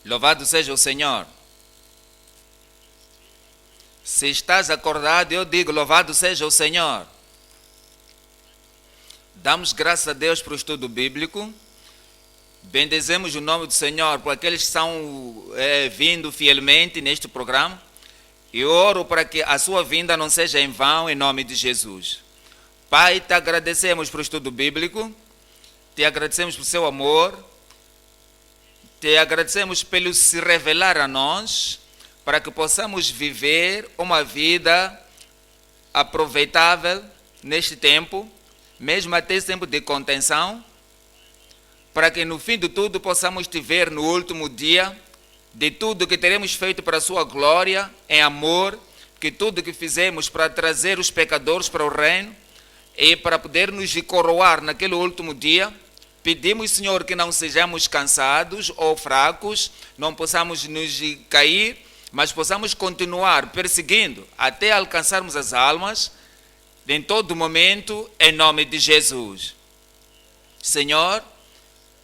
Louvado seja o Senhor. Se estás acordado, eu digo, louvado seja o Senhor. Damos graças a Deus para o estudo bíblico. Bendizemos o nome do Senhor por aqueles que estão vindo fielmente neste programa. E oro para que a sua vinda não seja em vão, em nome de Jesus. Pai, te agradecemos por o estudo bíblico. Te agradecemos por seu amor. Te agradecemos pelo se revelar a nós, para que possamos viver uma vida aproveitável neste tempo, mesmo até esse tempo de contenção, para que no fim de tudo possamos te ver no último dia, de tudo que teremos feito para a sua glória, em amor, que tudo que fizemos para trazer os pecadores para o reino e para poder nos coroar naquele último dia. Pedimos, Senhor, que não sejamos cansados ou fracos, não possamos nos cair, mas possamos continuar perseguindo até alcançarmos as almas em todo momento, em nome de Jesus. Senhor,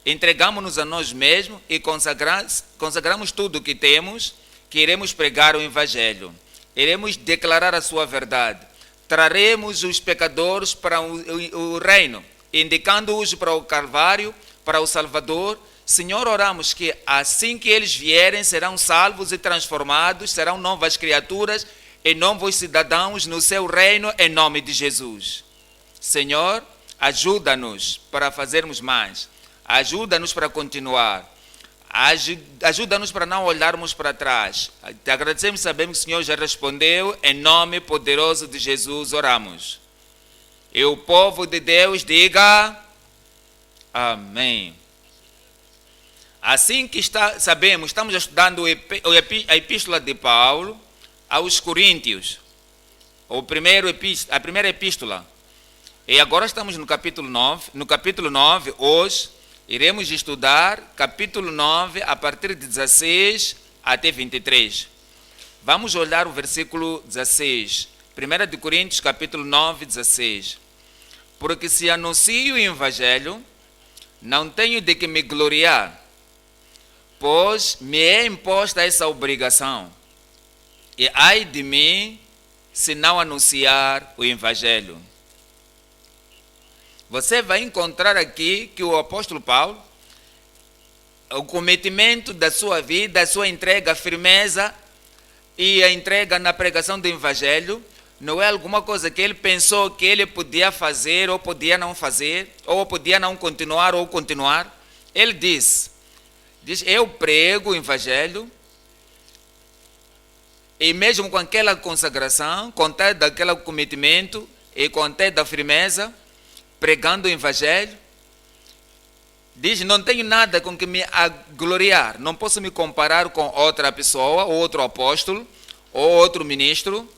entregamos-nos a nós mesmos e consagramos tudo o que temos, que iremos pregar o Evangelho, iremos declarar a sua verdade, traremos os pecadores para o reino, indicando-os para o Calvário, para o Salvador. Senhor, oramos que assim que eles vierem serão salvos e transformados, serão novas criaturas e novos cidadãos no seu reino, em nome de Jesus. Senhor, ajuda-nos para fazermos mais, ajuda-nos para continuar, ajuda-nos para não olharmos para trás. Te agradecemos, sabemos que o Senhor já respondeu, em nome poderoso de Jesus oramos. E o povo de Deus diga amém. Assim que sabemos, estamos estudando a epístola de Paulo aos Coríntios, a primeira epístola. E agora estamos no capítulo 9. No capítulo 9, hoje, iremos estudar capítulo 9, a partir de 16 até 23. Vamos olhar o versículo 16. 1 de Coríntios, capítulo 9, 16. Porque se anuncio o Evangelho, não tenho de que me gloriar, pois me é imposta essa obrigação. E ai de mim, se não anunciar o Evangelho. Você vai encontrar aqui que o apóstolo Paulo, o cometimento da sua vida, a sua entrega, a firmeza e a entrega na pregação do Evangelho, não é alguma coisa que ele pensou que ele podia fazer ou podia não fazer, ou podia não continuar ou continuar. Ele diz, eu prego o Evangelho, e mesmo com aquela consagração, com daquele cometimento e com da firmeza, pregando o Evangelho, diz, não tenho nada com que me gloriar, não posso me comparar com outra pessoa, ou outro apóstolo, ou outro ministro,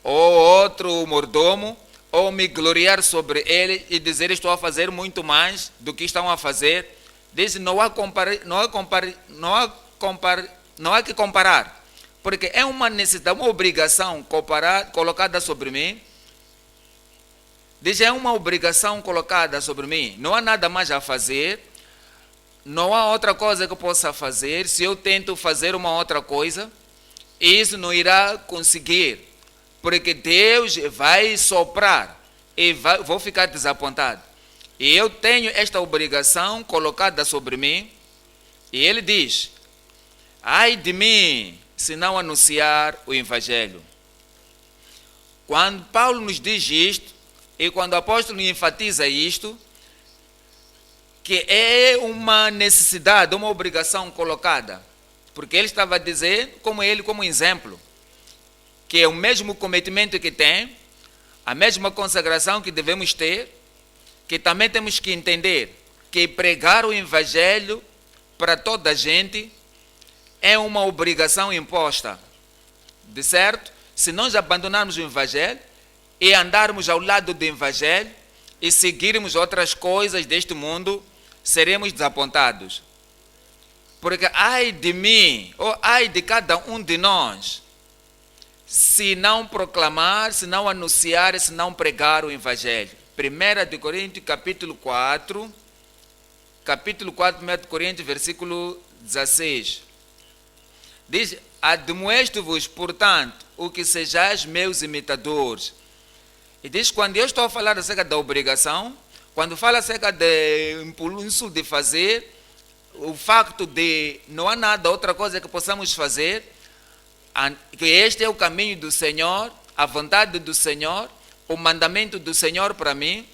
ou outro mordomo, ou me gloriar sobre ele e dizer, estou a fazer muito mais do que estão a fazer. Diz, não há que comparar, porque é uma necessidade, uma obrigação colocada sobre mim. Diz, é uma obrigação colocada sobre mim, não há nada mais a fazer, não há outra coisa que eu possa fazer. Se eu tento fazer uma outra coisa, isso não irá conseguir, porque Deus vai soprar e vou ficar desapontado. E eu tenho esta obrigação colocada sobre mim. E ele diz, ai de mim, se não anunciar o Evangelho. Quando Paulo nos diz isto, e quando o apóstolo enfatiza isto, que é uma necessidade, uma obrigação colocada, porque ele estava a dizer, como exemplo, que é o mesmo cometimento que tem, a mesma consagração que devemos ter, que também temos que entender que pregar o Evangelho para toda a gente é uma obrigação imposta, de certo? Se nós abandonarmos o Evangelho e andarmos ao lado do Evangelho e seguirmos outras coisas deste mundo, seremos desapontados. Porque ai de mim, ou ai de cada um de nós, se não proclamar, se não anunciar, se não pregar o Evangelho. 1 de Coríntios, capítulo 4, 1 de Coríntios, versículo 16. Diz, admoesto-vos, portanto, o que sejais meus imitadores. E diz, quando eu estou a falar acerca da obrigação, quando fala acerca do impulso de fazer, o facto de não há nada, outra coisa que possamos fazer, que este é o caminho do Senhor, a vontade do Senhor, o mandamento do Senhor para mim,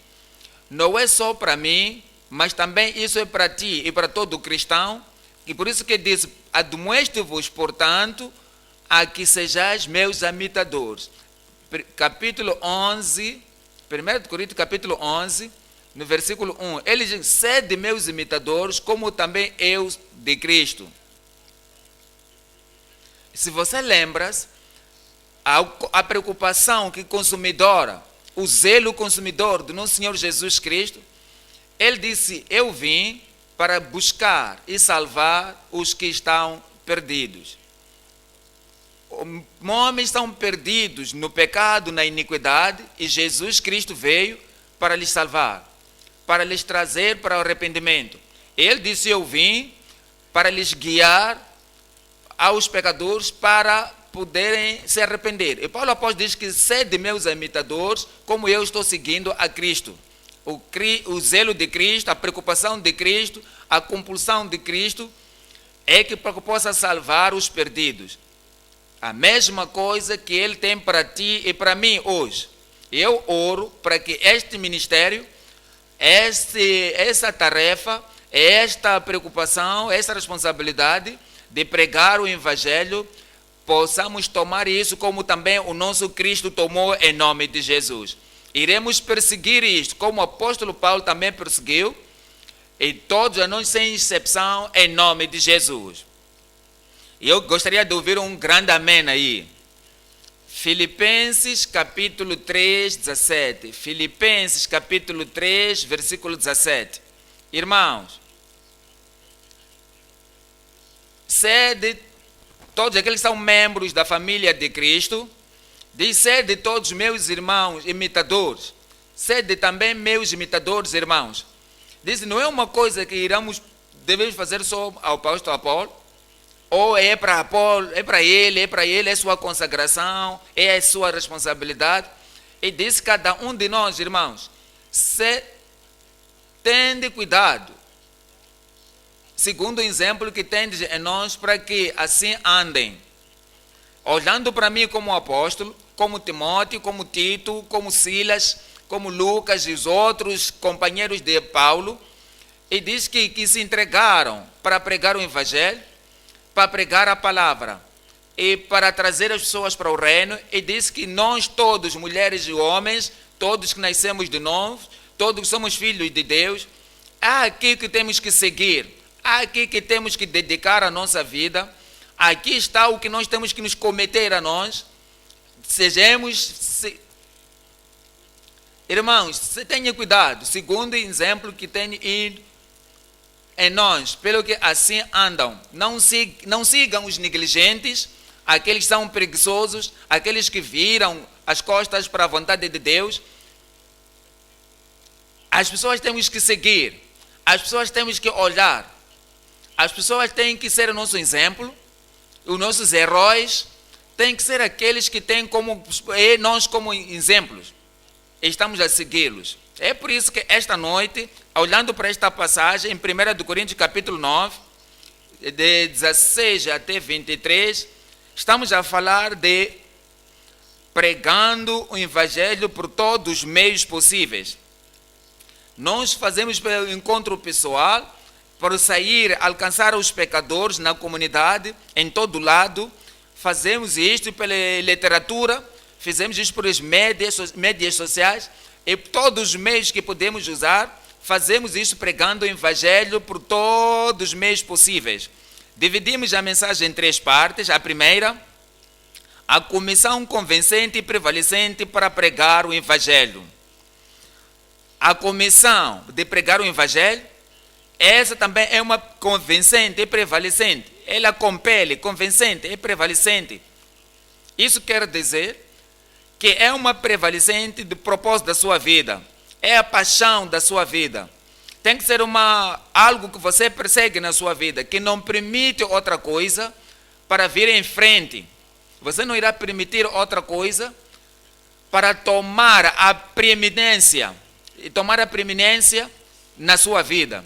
não é só para mim, mas também isso é para ti e para todo cristão, e por isso que diz, admoesto-vos, portanto, a que sejais meus imitadores. Capítulo 11, 1 Coríntios capítulo 11, no versículo 1, ele diz, sede meus imitadores, como também eu de Cristo. Se você lembra, a preocupação que consumidora, o zelo consumidor do nosso Senhor Jesus Cristo, ele disse, eu vim para buscar e salvar os que estão perdidos. Homens estão perdidos no pecado, na iniquidade, e Jesus Cristo veio para lhes salvar, para lhes trazer para o arrependimento. Ele disse, eu vim para lhes guiar aos pecadores para poderem se arrepender. E Paulo apóstolo diz que sede meus imitadores, como eu estou seguindo a Cristo. O zelo de Cristo, a preocupação de Cristo, a compulsão de Cristo é que possa salvar os perdidos. A mesma coisa que Ele tem para ti e para mim hoje. Eu oro para que este ministério, essa tarefa, esta preocupação, essa responsabilidade de pregar o Evangelho, possamos tomar isso como também o nosso Cristo tomou em nome de Jesus. Iremos perseguir isto, como o apóstolo Paulo também perseguiu, e todos a nós sem exceção, em nome de Jesus. E eu gostaria de ouvir um grande amém aí. Filipenses capítulo 3, 17. Filipenses capítulo 3, versículo 17. Irmãos, sede, todos aqueles que são membros da família de Cristo, diz, sede todos meus irmãos imitadores, sede também meus imitadores irmãos. Diz, não é uma coisa que devemos fazer só ao apóstolo Apolo, ou é para Apolo, é para ele, é sua consagração, é a sua responsabilidade. E diz, cada um de nós, irmãos, tende cuidado, segundo o exemplo que tendes em nós, para que assim andem. Olhando para mim como apóstolo, como Timóteo, como Tito, como Silas, como Lucas e os outros companheiros de Paulo, e diz que se entregaram para pregar o Evangelho, para pregar a palavra e para trazer as pessoas para o reino, e diz que nós todos, mulheres e homens, todos que nascemos de novo, todos que somos filhos de Deus, há aqui que temos que seguir, há aqui que temos que dedicar a nossa vida. Aqui está o que nós temos que nos cometer a nós. Irmãos, tenham cuidado, segundo o exemplo que tem ido em nós, pelo que assim andam. Não sigam os negligentes, aqueles que são preguiçosos, aqueles que viram as costas para a vontade de Deus. As pessoas temos que seguir, as pessoas temos que olhar, as pessoas têm que ser o nosso exemplo. Os nossos heróis têm que ser aqueles que têm nós como exemplos. Estamos a segui-los. É por isso que esta noite, olhando para esta passagem, em 1 Coríntios capítulo 9, de 16 até 23, estamos a falar de pregando o Evangelho por todos os meios possíveis. Nós fazemos pelo encontro pessoal, para sair, alcançar os pecadores na comunidade, em todo lado. Fazemos isto pela literatura, fizemos isto pelas mídias sociais, e todos os meios que podemos usar, fazemos isto pregando o Evangelho por todos os meios possíveis. Dividimos a mensagem em 3 partes. A primeira, a comissão convincente e prevalecente para pregar o Evangelho. A comissão de pregar o Evangelho, essa também é uma convincente e prevalecente. Ela compele, convincente e prevalecente. Isso quer dizer que é uma prevalecente do propósito da sua vida. É a paixão da sua vida. Tem que ser algo que você persegue na sua vida, que não permite outra coisa, para vir em frente. Você não irá permitir outra coisa para tomar a preeminência na sua vida.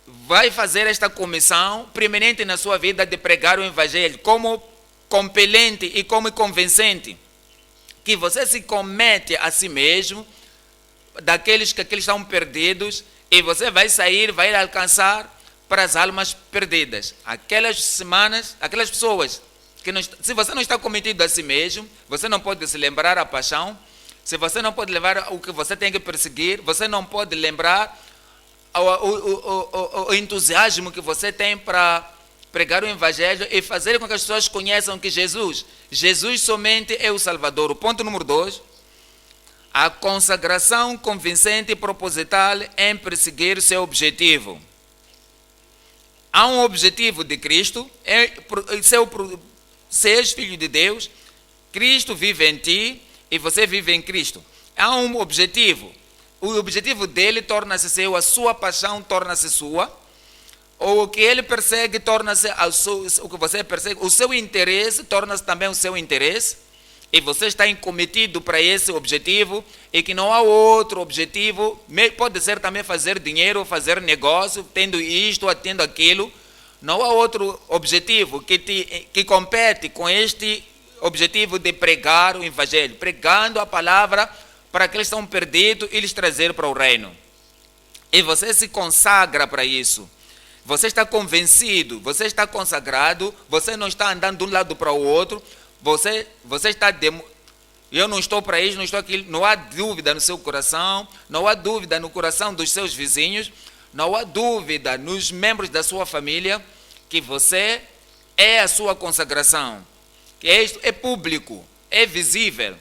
Vai fazer esta comissão preeminente na sua vida de pregar o Evangelho como compelente e como convincente, que você se comete a si mesmo daqueles que estão perdidos, e você vai sair, vai alcançar para as almas perdidas. Aquelas pessoas que não, se você não está cometido a si mesmo, você não pode se lembrar a paixão. Se você não pode levar o que você tem que perseguir, você não pode lembrar o entusiasmo que você tem para pregar o Evangelho e fazer com que as pessoas conheçam que Jesus somente é o Salvador. O ponto número 2, a consagração convincente e proposital em perseguir seu objetivo. Há um objetivo de Cristo, seres filho de Deus, Cristo vive em ti e você vive em Cristo. Há um objetivo. O objetivo dele torna-se seu, a sua paixão torna-se sua. Ou o que ele persegue torna-se o que você persegue. O seu interesse torna-se também o seu interesse. E você está incometido para esse objetivo, e que não há outro objetivo. Pode ser também fazer dinheiro, fazer negócio, tendo isto, tendo aquilo. Não há outro objetivo que compete com este objetivo de pregar o Evangelho, pregando a palavra para aqueles que estão perdidos e lhes trazer para o reino. E você se consagra para isso. Você está convencido, você está consagrado, você não está andando de um lado para o outro, você está... Eu não estou para isso, não estou aqui. Não há dúvida no seu coração, não há dúvida no coração dos seus vizinhos, não há dúvida nos membros da sua família que você é a sua consagração. Que isto é público, é visível,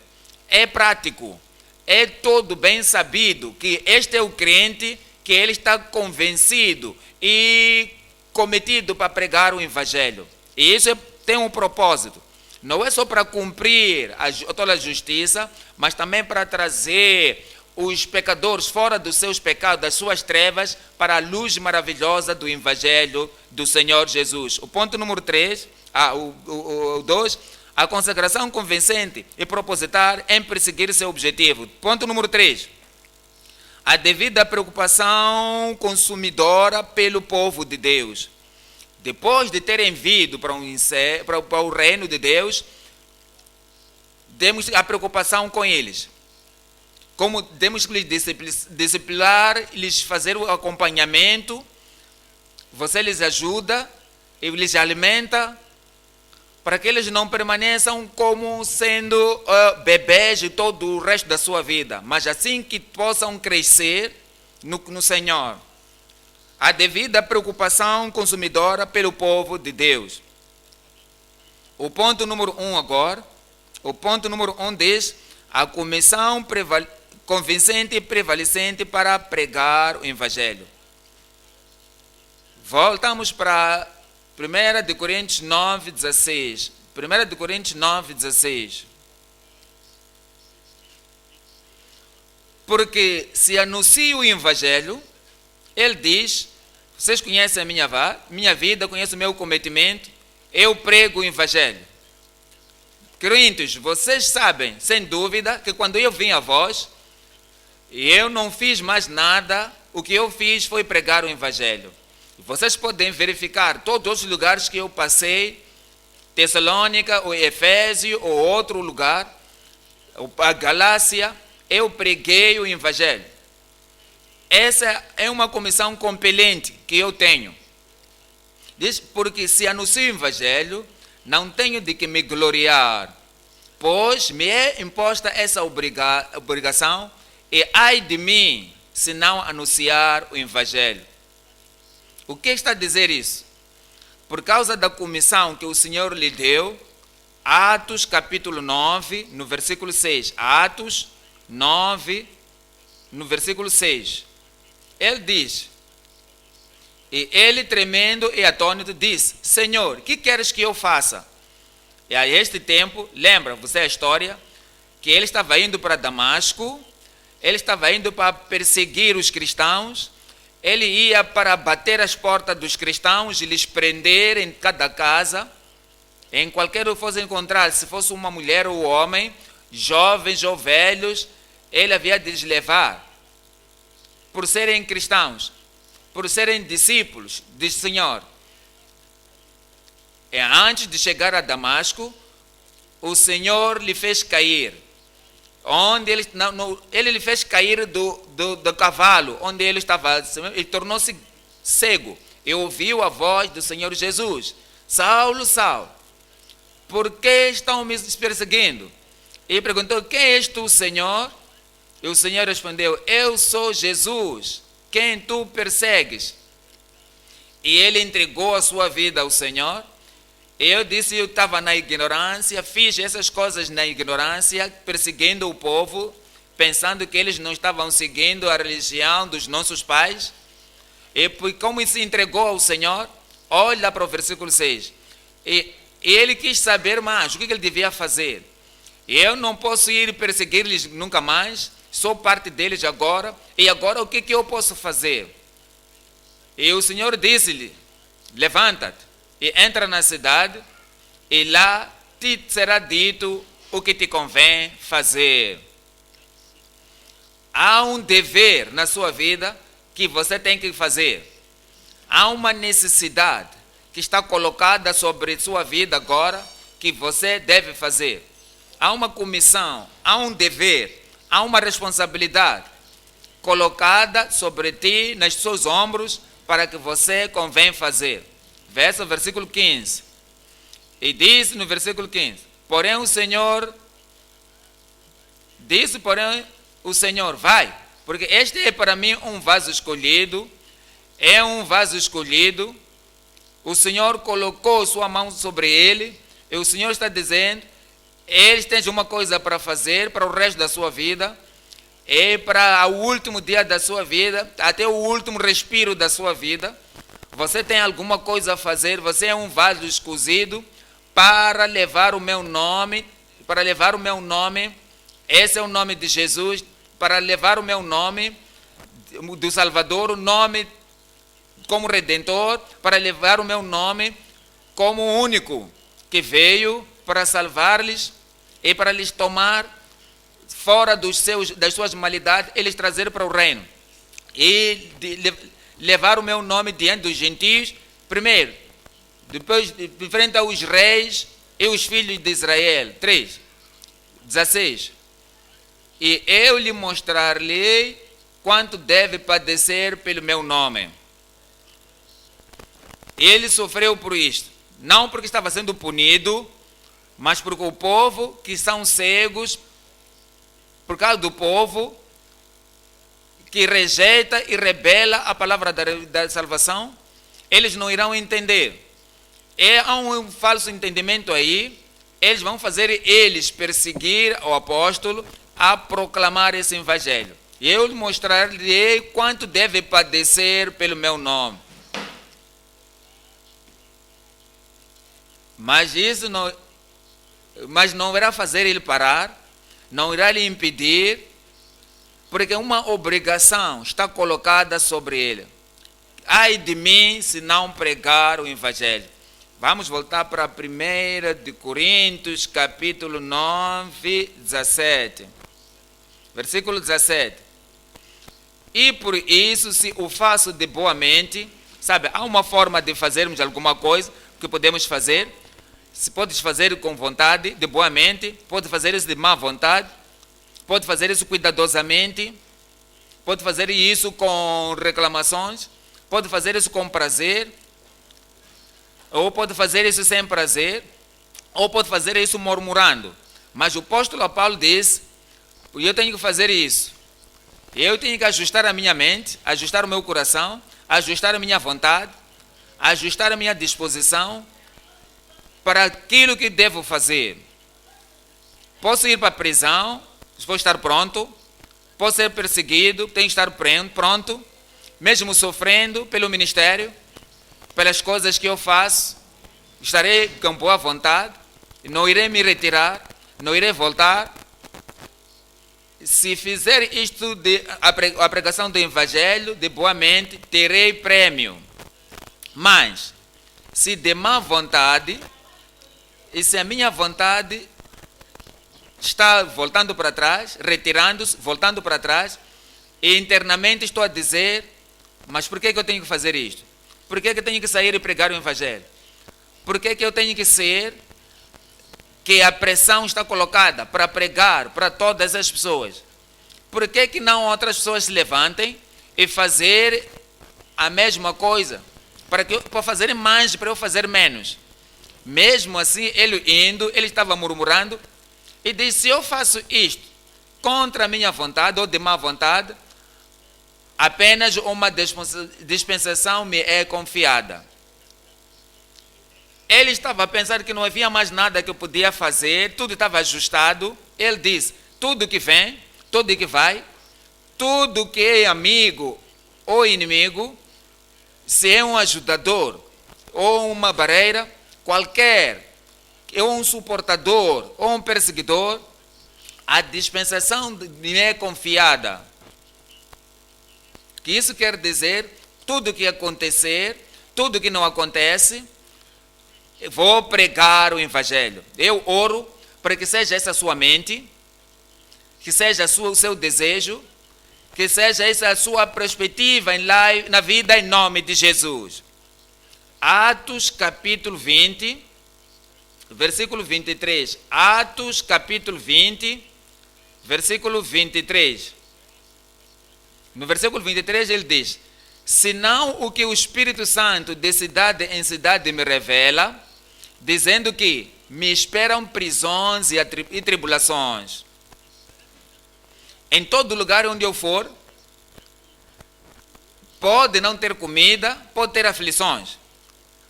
é prático, é todo bem sabido que este é o crente, que ele está convencido e cometido para pregar o Evangelho. E isso tem um propósito. Não é só para cumprir toda a justiça, mas também para trazer os pecadores fora dos seus pecados, das suas trevas, para a luz maravilhosa do Evangelho do Senhor Jesus. O ponto número 3, o 2, a consagração convincente e proposital em perseguir seu objetivo. Ponto número 3, a devida preocupação consumidora pelo povo de Deus. Depois de terem vindo para o reino de Deus, temos a preocupação com eles. Como temos que lhes disciplinar, lhes fazer o acompanhamento, você lhes ajuda e lhes alimenta, para que eles não permaneçam como sendo bebês de todo o resto da sua vida, mas assim que possam crescer no Senhor. A devida preocupação consumidora pelo povo de Deus. O ponto número 1 agora. O ponto número 1 diz: a comissão convincente e prevalecente para pregar o Evangelho. Voltamos para 1 de Coríntios 9, 16. 1 de Coríntios 9, 16. Porque se anuncio o Evangelho, ele diz, vocês conhecem a minha vida, conhecem o meu cometimento, eu prego o Evangelho. Coríntios, vocês sabem, sem dúvida, que quando eu vim a vós, eu não fiz mais nada, o que eu fiz foi pregar o Evangelho. Vocês podem verificar todos os lugares que eu passei, Tessalônica, ou Efésio, ou outro lugar, a Galácia, eu preguei o Evangelho. Essa é uma comissão compelente que eu tenho. Diz, porque se anuncio o Evangelho, não tenho de que me gloriar, pois me é imposta essa obrigação, e ai de mim, se não anunciar o Evangelho. O que está a dizer isso? Por causa da comissão que o Senhor lhe deu, Atos capítulo 9, no versículo 6. Atos 9, no versículo 6. Ele diz, e ele tremendo e atônito diz, Senhor, o que queres que eu faça? E a este tempo, lembra você a história, que ele estava indo para Damasco, ele estava indo para perseguir os cristãos, ele ia para bater as portas dos cristãos e lhes prender em cada casa, Em qualquer que fosse encontrar, se fosse uma mulher ou um homem, jovens ou velhos, ele havia de lhes levar, por serem cristãos, por serem discípulos do Senhor. E antes de chegar a Damasco, o Senhor lhe fez cair. Onde ele lhe fez cair do cavalo, onde ele estava, ele tornou-se cego. E ouviu a voz do Senhor Jesus: Saulo, Saulo, por que estão me perseguindo? E perguntou: quem és tu, Senhor? E o Senhor respondeu: eu sou Jesus, quem tu persegues. E ele entregou a sua vida ao Senhor. Eu disse, eu estava na ignorância, fiz essas coisas na ignorância, perseguindo o povo, pensando que eles não estavam seguindo a religião dos nossos pais. E como se entregou ao Senhor, olha para o versículo 6. E ele quis saber mais, o que ele devia fazer. Eu não posso ir perseguir-lhes nunca mais, sou parte deles agora, e agora o que eu posso fazer? E o Senhor disse-lhe: levanta-te e entra na cidade, e lá te será dito o que te convém fazer. Há um dever na sua vida que você tem que fazer. Há uma necessidade que está colocada sobre sua vida agora que você deve fazer. Há uma comissão, há um dever, há uma responsabilidade colocada sobre ti, nos seus ombros, para que você convém fazer. Versículo 15. E disse no versículo 15: porém o Senhor, vai, porque este é para mim um vaso escolhido, é um vaso escolhido. O Senhor colocou sua mão sobre ele, e o Senhor está dizendo: eles têm uma coisa para fazer para o resto da sua vida, e para o último dia da sua vida, até o último respiro da sua vida. Você tem alguma coisa a fazer, você é um vaso escolhido para levar o meu nome, esse é o nome de Jesus, para levar o meu nome do Salvador, o nome como Redentor, para levar o meu nome como o único que veio para salvar-lhes e para lhes tomar fora das suas malidades e lhes trazer para o reino. E levar o meu nome diante dos gentios, primeiro, depois de frente aos reis e os filhos de Israel. 16. E eu lhe mostrar-lhe quanto deve padecer pelo meu nome. Ele sofreu por isto, não porque estava sendo punido, mas porque o povo que são cegos, por causa do povo que rejeita e rebela a palavra da salvação, eles não irão entender. Há um falso entendimento aí, eles vão fazer perseguir o apóstolo a proclamar esse evangelho. E eu lhe mostrarei quanto deve padecer pelo meu nome. Mas não irá fazer ele parar, não irá lhe impedir, porque uma obrigação está colocada sobre ele. Ai de mim se não pregar o evangelho. Vamos voltar para 1 de Coríntios, capítulo 9, 17. Versículo 17. E por isso, se o faço de boa mente, sabe, há uma forma de fazermos alguma coisa que podemos fazer. Se podes fazer com vontade, de boa mente, pode fazer isso de má vontade, pode fazer isso cuidadosamente, pode fazer isso com reclamações, pode fazer isso com prazer, ou pode fazer isso sem prazer, ou pode fazer isso murmurando. Mas o apóstolo Paulo diz: eu tenho que fazer isso, eu tenho que ajustar a minha mente, ajustar o meu coração, ajustar a minha vontade, ajustar a minha disposição para aquilo que devo fazer. Posso ir para a prisão, vou estar pronto. Posso ser perseguido, tenho que estar pronto, mesmo sofrendo pelo ministério, pelas coisas que eu faço, estarei com boa vontade, não irei me retirar, não irei voltar. Se fizer isto, a pregação do evangelho, de boa mente, terei prêmio. Mas, se de má vontade, E se a minha vontade está voltando para trás, retirando-se, voltando para trás, e internamente estou a dizer, mas por que eu tenho que fazer isto? Por que eu tenho que sair e pregar o Evangelho? Por que eu tenho que ser que a pressão está colocada para pregar para todas as pessoas? Por que não outras pessoas se levantem e fazer a mesma coisa? Para fazer mais, para eu fazer menos. Mesmo assim, ele indo, ele estava murmurando e disse, se eu faço isto contra a minha vontade ou de má vontade, apenas uma dispensação me é confiada. Ele estava a pensar que não havia mais nada que eu podia fazer, tudo estava ajustado. Ele disse, tudo que vem, tudo que vai, tudo que é amigo ou inimigo, se é um ajudador ou uma barreira, qualquer, ou um suportador ou um perseguidor, a dispensação me é confiada. Que isso quer dizer, tudo que acontecer, tudo que não acontece, eu vou pregar o Evangelho. Eu oro para que seja essa a sua mente, que seja o seu desejo, que seja essa a sua perspectiva na vida em nome de Jesus. Atos capítulo 20, versículo 23. Atos capítulo 20, versículo 23. No versículo 23 ele diz, senão o que o Espírito Santo de cidade em cidade me revela, dizendo que me esperam prisões e tribulações. Em todo lugar onde eu for, pode não ter comida, pode ter aflições.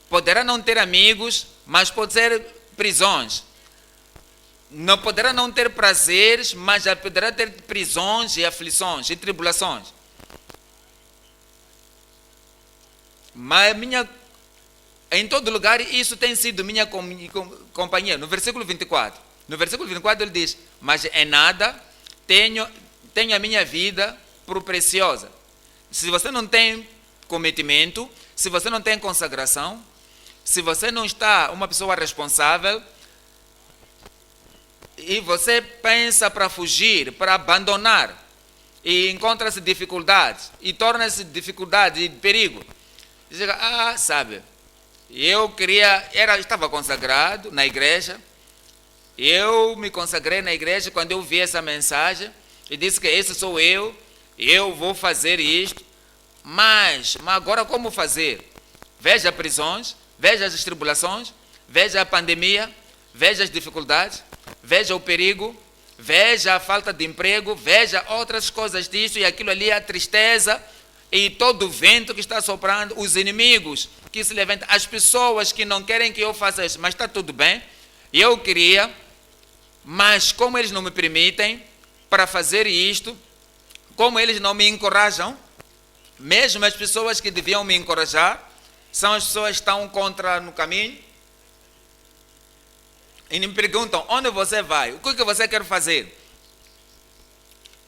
Poderá não ter amigos, mas pode ser prisões. Não poderá não ter prazeres, mas já poderá ter prisões e aflições e tribulações. Mas em todo lugar isso tem sido minha companhia. No versículo 24. No versículo 24 ele diz, mas em nada tenho a minha vida por preciosa. Se você não tem cometimento, se você não tem consagração, se você não está uma pessoa responsável, e você pensa para fugir, para abandonar, e encontra-se dificuldades, e torna-se dificuldade e perigo. Diz, sabe, eu estava consagrado na igreja, eu me consagrei na igreja quando eu vi essa mensagem, e disse que esse sou eu vou fazer isto, mas agora como fazer? Veja prisões, veja as tribulações, veja a pandemia, veja as dificuldades, veja o perigo, veja a falta de emprego, veja outras coisas disso e aquilo ali, a tristeza e todo o vento que está soprando, os inimigos que se levantam, as pessoas que não querem que eu faça isso, mas está tudo bem, eu queria, mas como eles não me permitem para fazer isto, como eles não me encorajam, mesmo as pessoas que deviam me encorajar, são as pessoas que estão contra no caminho, e me perguntam, onde você vai? O que você quer fazer?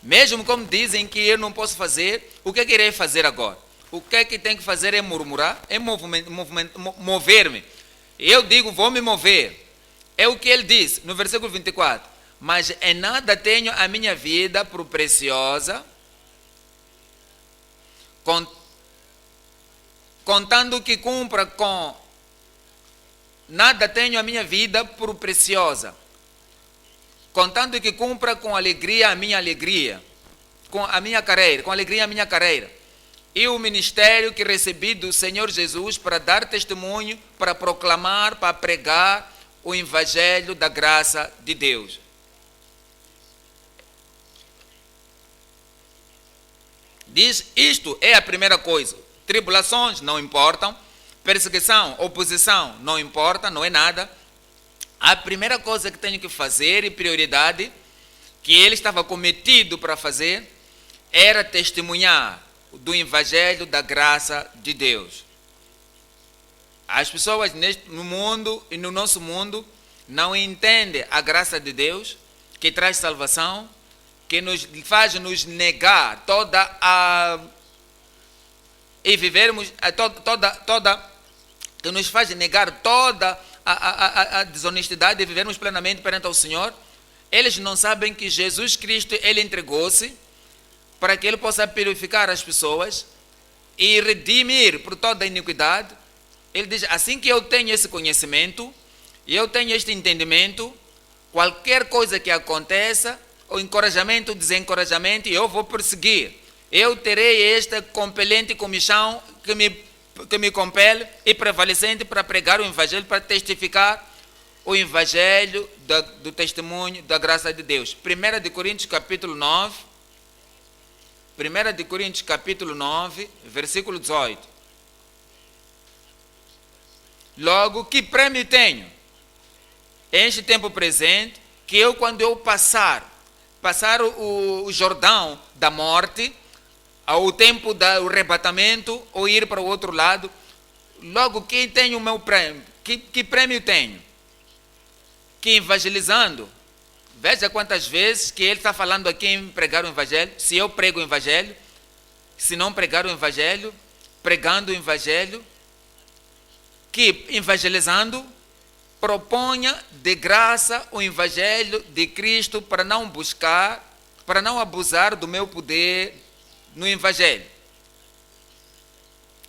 Mesmo como dizem que eu não posso fazer, o que irei fazer agora? O que tem que fazer é murmurar, é mover-me. Eu digo, vou me mover. É o que ele diz no versículo 24. Mas em nada tenho a minha vida por preciosa, contando que cumpra com... Nada tenho a minha vida por preciosa, contando que cumpra com alegria a minha alegria, com a minha carreira, com alegria a minha carreira, e o ministério que recebi do Senhor Jesus para dar testemunho, para proclamar, para pregar o Evangelho da graça de Deus. Diz, isto é a primeira coisa. Tribulações não importam, perseguição, oposição não importa, não é nada. A primeira coisa que tenho que fazer e prioridade, que ele estava cometido para fazer, era testemunhar do Evangelho da graça de Deus. As pessoas no mundo e no nosso mundo não entendem a graça de Deus, que traz salvação, que nos faz nos negar toda a... e vivermos que nos faz negar toda a desonestidade e vivermos plenamente perante o Senhor. Eles não sabem que Jesus Cristo, Ele entregou-se para que Ele possa purificar as pessoas e redimir por toda a iniquidade. Ele diz, assim que eu tenho esse conhecimento, e eu tenho este entendimento, qualquer coisa que aconteça, o encorajamento, o desencorajamento, eu vou prosseguir. Eu terei esta compelente comissão que me compele e prevalecente para pregar o Evangelho, para testificar o Evangelho do testemunho da graça de Deus. 1 de Coríntios capítulo 9, 1 de Coríntios capítulo 9, versículo 18. Logo, que prêmio tenho este tempo presente, que eu, quando eu passar o Jordão da morte, ao tempo do arrebatamento, ou ir para o outro lado, logo quem tem o meu prêmio? Que prêmio tenho? Que evangelizando, veja quantas vezes que ele está falando aqui em pregar o Evangelho. Se eu prego o Evangelho, se não pregar o Evangelho, pregando o Evangelho, que evangelizando, proponha de graça o Evangelho de Cristo para não buscar, para não abusar do meu poder no Evangelho.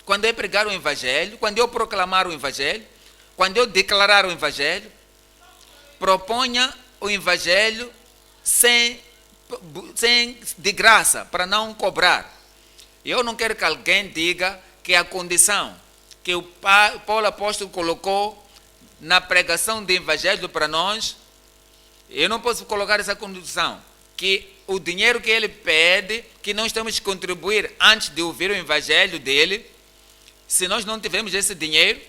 Quando eu pregar o Evangelho, quando eu proclamar o Evangelho, quando eu declarar o Evangelho, proponha o Evangelho de graça, para não cobrar. Eu não quero que alguém diga que a condição que o Paulo apóstolo colocou na pregação do Evangelho para nós, eu não posso colocar essa condição, que o dinheiro que ele pede, que nós temos que contribuir antes de ouvir o Evangelho dele. Se nós não tivermos esse dinheiro,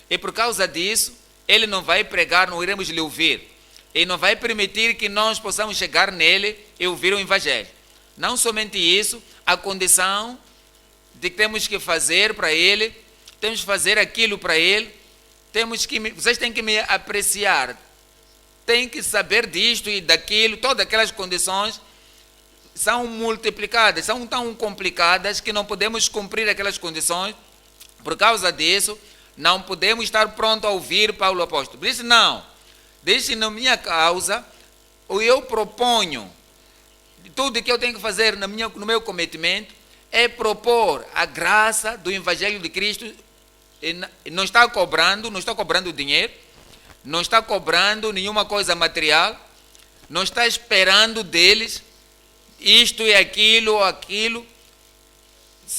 e por causa disso, ele não vai pregar, não iremos lhe ouvir. E não vai permitir que nós possamos chegar nele e ouvir o Evangelho. Não somente isso, a condição de que temos que fazer para ele, temos que fazer aquilo para ele, vocês têm que me apreciar, têm que saber disto e daquilo, todas aquelas condições são multiplicadas, são tão complicadas que não podemos cumprir aquelas condições. Por causa disso, não podemos estar prontos a ouvir Paulo apóstolo. Disse, não, deixe na minha causa, eu proponho, tudo que eu tenho que fazer no meu cometimento, é propor a graça do Evangelho de Cristo. Não está cobrando dinheiro, não está cobrando nenhuma coisa material, não está esperando deles isto e aquilo ou aquilo.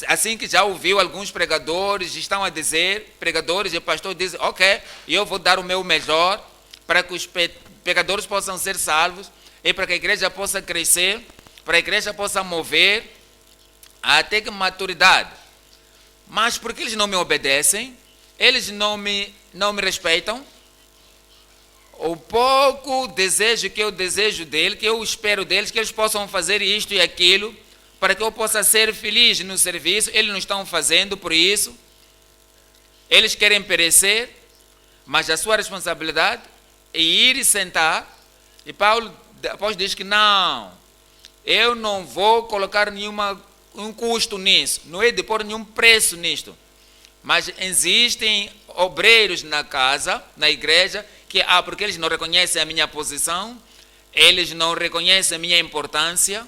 Assim que já ouviu alguns pregadores, estão a dizer, pregadores e pastores dizem, ok, eu vou dar o meu melhor para que os pecadores possam ser salvos e para que a igreja possa crescer, para a igreja possa mover até que maturidade. Mas porque eles não me obedecem, eles não me respeitam, o pouco desejo que eu desejo deles, que eu espero deles, que eles possam fazer isto e aquilo, para que eu possa ser feliz no serviço, eles não estão fazendo por isso, eles querem perecer, mas a sua responsabilidade é ir e sentar, e Paulo após diz que não, eu não vou colocar um custo nisso, não é de pôr nenhum preço nisto, mas existem obreiros na casa, na igreja, porque eles não reconhecem a minha posição, eles não reconhecem a minha importância,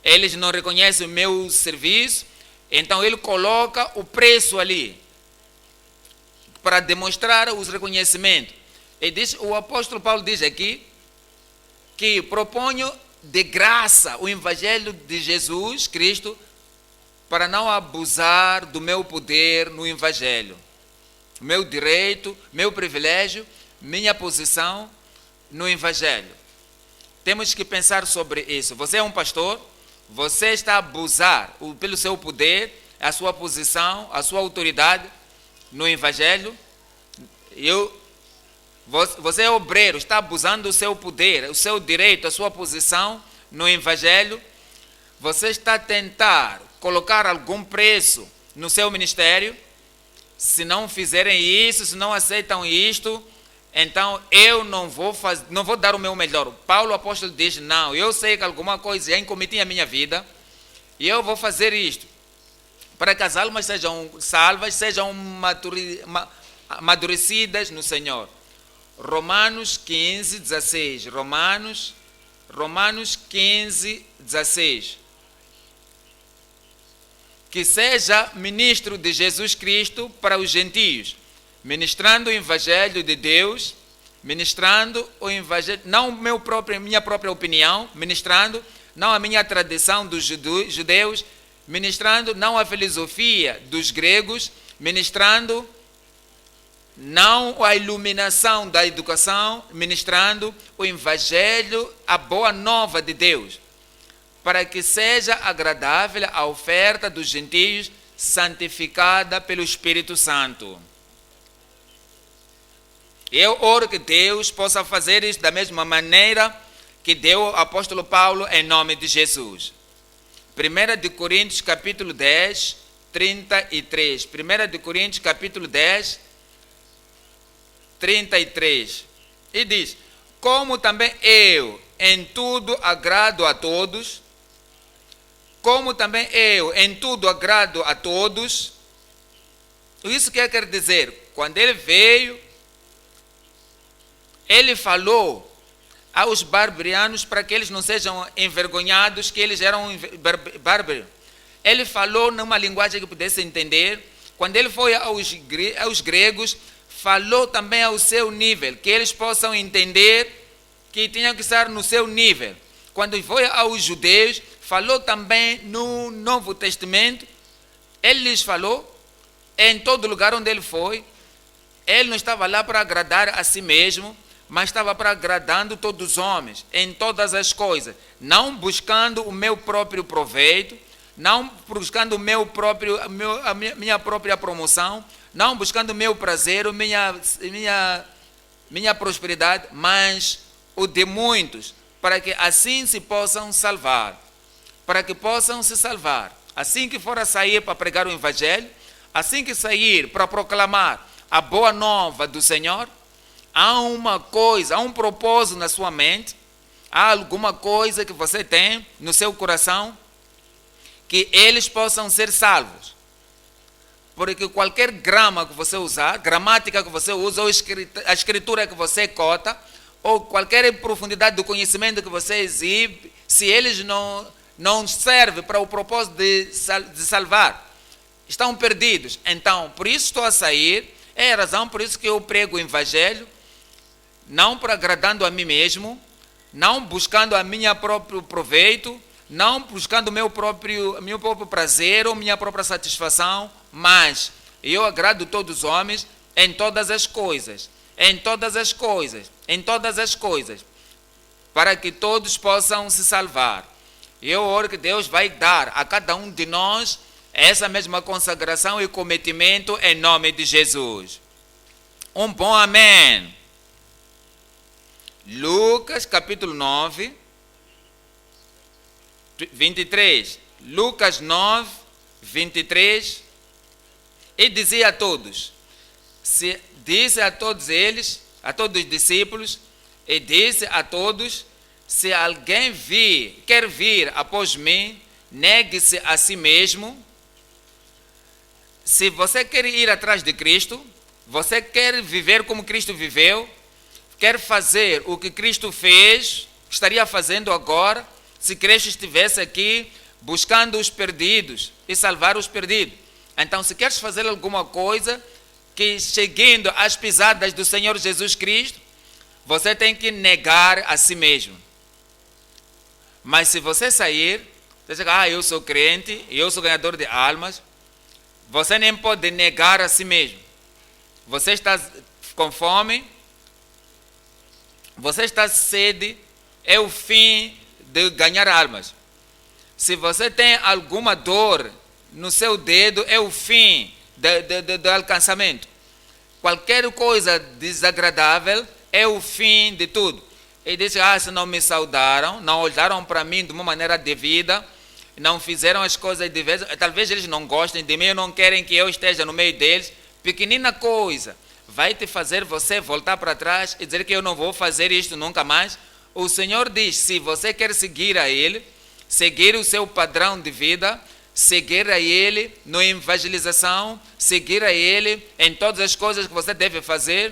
eles não reconhecem o meu serviço, então ele coloca o preço ali, para demonstrar os reconhecimentos. O apóstolo Paulo diz aqui, que proponho de graça o Evangelho de Jesus Cristo, para não abusar do meu poder no Evangelho, meu direito, meu privilégio, minha posição no Evangelho. Temos que pensar sobre isso. Você é um pastor, você está a abusar pelo seu poder, a sua posição, a sua autoridade no Evangelho. Você é obreiro, está abusando do seu poder, o seu direito, a sua posição no Evangelho. Você está a tentar colocar algum preço no seu ministério. Se não fizerem isso, se não aceitam isto, então eu não vou dar o meu melhor. Paulo apóstolo diz, não, eu sei que alguma coisa já incometi a minha vida, e eu vou fazer isto, para que as almas sejam salvas, sejam amadurecidas no Senhor. Romanos 15, 16. Romanos 15, 16. Que seja ministro de Jesus Cristo para os gentios, ministrando o Evangelho de Deus, ministrando o Evangelho, não minha própria opinião, ministrando não a minha tradição dos judeus, ministrando não a filosofia dos gregos, ministrando não a iluminação da educação, ministrando o Evangelho, a boa nova de Deus, para que seja agradável a oferta dos gentios, santificada pelo Espírito Santo. Eu oro que Deus possa fazer isso da mesma maneira que deu o apóstolo Paulo em nome de Jesus. 1 de Coríntios capítulo 10, 33. 1 de Coríntios capítulo 10, 33. E diz: como também eu em tudo agrado a todos, como também eu em tudo agrado a todos. Isso que quer dizer, quando ele veio, ele falou aos barbarianos para que eles não sejam envergonhados, que eles eram bárbaros. Ele falou numa linguagem que pudesse entender. Quando ele foi aos gregos, falou também ao seu nível, que eles possam entender que tinham que estar no seu nível. Quando foi aos judeus, falou também no Novo Testamento. Ele lhes falou em todo lugar onde ele foi. Ele não estava lá para agradar a si mesmo, mas estava para agradando todos os homens, em todas as coisas, não buscando o meu próprio proveito, não buscando a minha própria promoção, não buscando o meu prazer, minha prosperidade, mas o de muitos, para que assim se possam salvar, para que possam se salvar. Assim que for a sair para pregar o Evangelho, assim que sair para proclamar a boa nova do Senhor, há uma coisa, há um propósito na sua mente, há alguma coisa que você tem no seu coração, que eles possam ser salvos. Porque qualquer grama que você usar, gramática que você usa, ou a escritura que você cota, ou qualquer profundidade do conhecimento que você exibe, se eles não servem para o propósito de salvar, estão perdidos. Então, por isso estou a sair, é a razão por isso que eu prego o Evangelho, não para agradando a mim mesmo, não buscando a minha próprio proveito, não buscando o meu próprio prazer ou minha própria satisfação, mas eu agrado todos os homens em todas as coisas, para que todos possam se salvar. Eu oro que Deus vai dar a cada um de nós essa mesma consagração e cometimento em nome de Jesus. Um bom amém. Lucas capítulo 9, 23. Lucas 9, 23. E dizia a todos, disse a todos eles, a todos os discípulos, e disse a todos: se alguém quer vir após mim, negue-se a si mesmo. Se você quer ir atrás de Cristo, você quer viver como Cristo viveu, quer fazer o que Cristo fez, estaria fazendo agora, se Cristo estivesse aqui buscando os perdidos e salvar os perdidos. Então, se queres fazer alguma coisa que seguindo as pisadas do Senhor Jesus Cristo, você tem que negar a si mesmo. Mas se você sair, você diz: eu sou crente, eu sou ganhador de almas, você nem pode negar a si mesmo. Você está com fome, você está sede, é o fim de ganhar almas. Se você tem alguma dor no seu dedo, é o fim do alcançamento. Qualquer coisa desagradável é o fim de tudo. Ele disse: se não me saudaram, não olharam para mim de uma maneira devida, não fizeram as coisas devidas, talvez eles não gostem de mim, não querem que eu esteja no meio deles. Pequenina coisa vai te fazer você voltar para trás e dizer que eu não vou fazer isto nunca mais. O Senhor diz: se você quer seguir a Ele, seguir o seu padrão de vida, seguir a Ele na evangelização, seguir a Ele em todas as coisas que você deve fazer.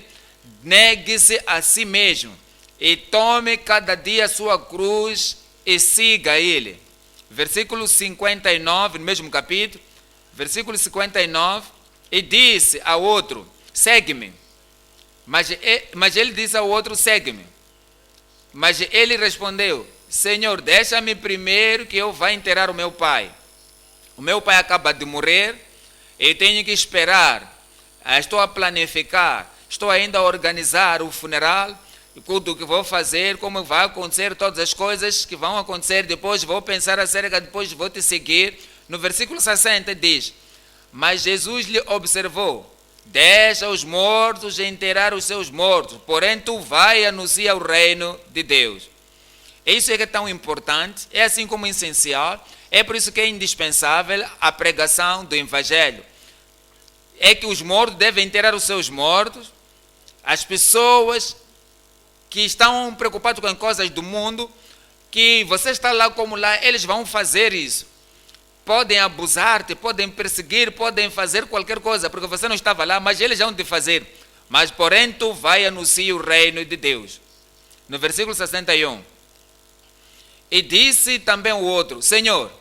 Negue-se a si mesmo e tome cada dia a sua cruz e siga Ele. Versículo 59, no mesmo capítulo, versículo 59, e disse ao outro, segue-me. Mas ele disse ao outro, segue-me. Mas ele respondeu, Senhor, deixa-me primeiro que eu vá enterrar o meu pai. O meu pai acaba de morrer, eu tenho que esperar, estou a planificar, estou ainda a organizar o funeral, tudo que vou fazer, como vai acontecer, todas as coisas que vão acontecer, depois vou pensar acerca, depois vou te seguir. No versículo 60 diz, mas Jesus lhe observou, deixa os mortos enterrar os seus mortos, porém tu vai e anuncia o reino de Deus. Isso é que é tão importante, é assim como essencial, é por isso que é indispensável a pregação do Evangelho. É que os mortos devem enterrar os seus mortos, as pessoas que estão preocupados com coisas do mundo, que você está lá como lá, eles vão fazer isso. Podem abusar-te, podem perseguir, podem fazer qualquer coisa, porque você não estava lá, mas eles vão te fazer. Mas porém tu vai anunciar o reino de Deus. No versículo 61. E disse também o outro, Senhor,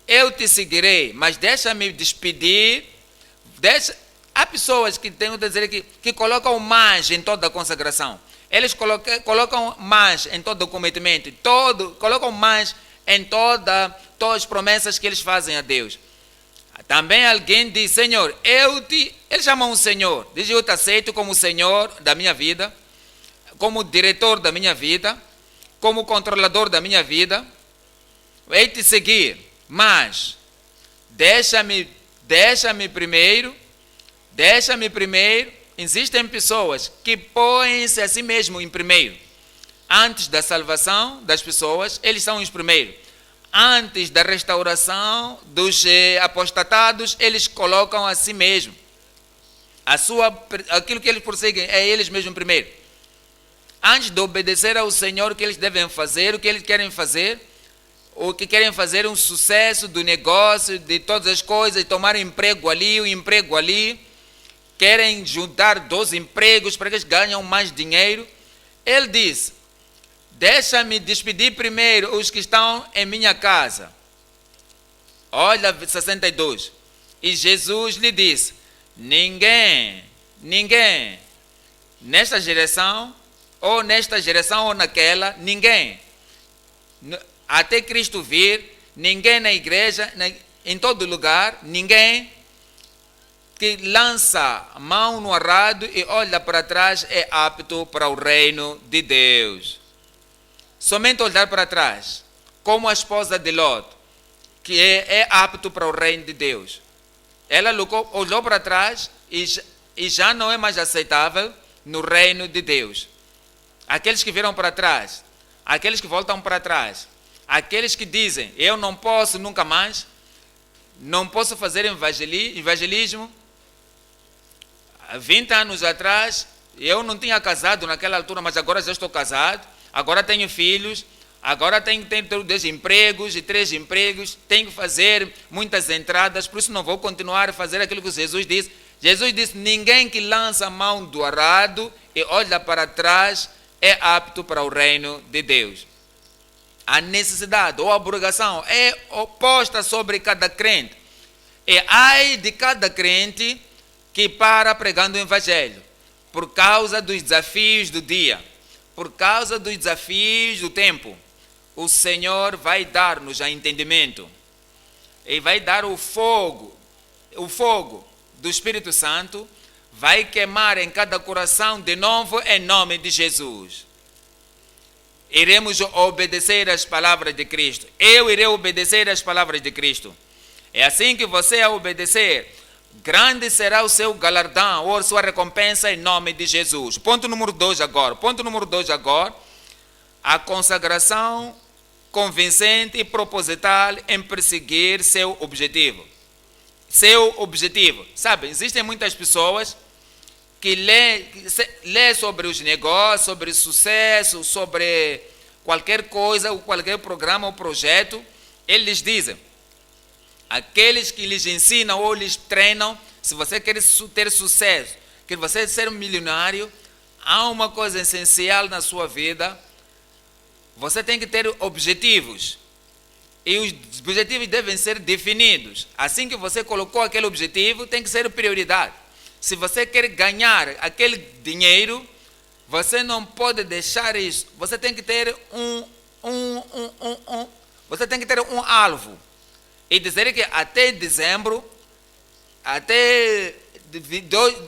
eu te seguirei, mas deixa-me despedir. Há pessoas que tenho a dizer que colocam mais em toda a consagração. Eles colocam mais em todo o cometimento, colocam mais em todas as promessas que eles fazem a Deus. Também alguém diz, Senhor, eles chamam o Senhor, diz, eu te aceito como Senhor da minha vida, como diretor da minha vida, como controlador da minha vida, hei te seguir, mas deixa-me primeiro. Existem pessoas que põem-se a si mesmo em primeiro. Antes da salvação das pessoas, eles são os primeiros. Antes da restauração dos apostatados, eles colocam a si mesmo. Aquilo que eles prosseguem é eles mesmos primeiro. Antes de obedecer ao Senhor, o que eles devem fazer, o que eles querem fazer, o que querem fazer um sucesso do negócio, de todas as coisas, tomar um emprego ali, querem juntar 2 empregos para que eles ganhem mais dinheiro. Ele diz, deixa-me despedir primeiro os que estão em minha casa. Olha, 62. E Jesus lhe disse, ninguém, nesta geração, ou naquela, ninguém, até Cristo vir, ninguém na igreja, em todo lugar, ninguém que lança a mão no arado e olha para trás é apto para o reino de Deus. Somente olhar para trás, como a esposa de Lot, que é apto para o reino de Deus. Ela olhou para trás e já não é mais aceitável no reino de Deus. Aqueles que viram para trás, aqueles que voltam para trás, aqueles que dizem, eu não posso nunca mais, não posso fazer evangelismo. Há 20 anos atrás, eu não tinha casado naquela altura, mas agora já estou casado, agora tenho filhos, agora tenho 2 empregos e 3 empregos, tenho que fazer muitas entradas, por isso não vou continuar a fazer aquilo que Jesus disse. Jesus disse, ninguém que lança a mão do arado e olha para trás é apto para o reino de Deus. A necessidade ou a obrigação é oposta sobre cada crente. E ai de cada crente que para pregando o Evangelho, por causa dos desafios do dia, por causa dos desafios do tempo. O Senhor vai dar-nos a entendimento, e vai dar o fogo do Espírito Santo, vai queimar em cada coração de novo em nome de Jesus. Iremos obedecer às palavras de Cristo. Eu irei obedecer às palavras de Cristo. É assim que você a obedecer, grande será o seu galardão ou sua recompensa em nome de Jesus. Ponto número 2 agora. A consagração convincente e proposital em perseguir seu objetivo. Sabe, existem muitas pessoas que lê sobre os negócios, sobre sucesso, sobre qualquer coisa, ou qualquer programa ou projeto. Eles dizem, aqueles que lhes ensinam ou lhes treinam. Se você quer ter sucesso, quer você ser um milionário, há uma coisa essencial na sua vida. Você tem que ter objetivos. E os objetivos devem ser definidos. Assim que você colocou aquele objetivo, tem que ser prioridade. Se você quer ganhar aquele dinheiro, você não pode deixar isso. Você tem que ter você tem que ter um alvo. E dizer que até dezembro, até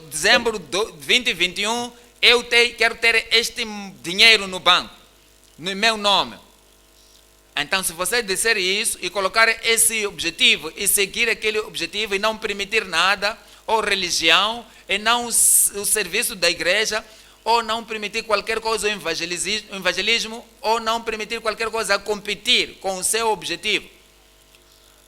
dezembro de 2021, eu quero ter este dinheiro no banco, no meu nome. Então, se você disser isso e colocar esse objetivo e seguir aquele objetivo e não permitir nada, ou religião, e não o serviço da igreja, ou não permitir qualquer coisa, o evangelismo, ou não permitir qualquer coisa a competir com o seu objetivo,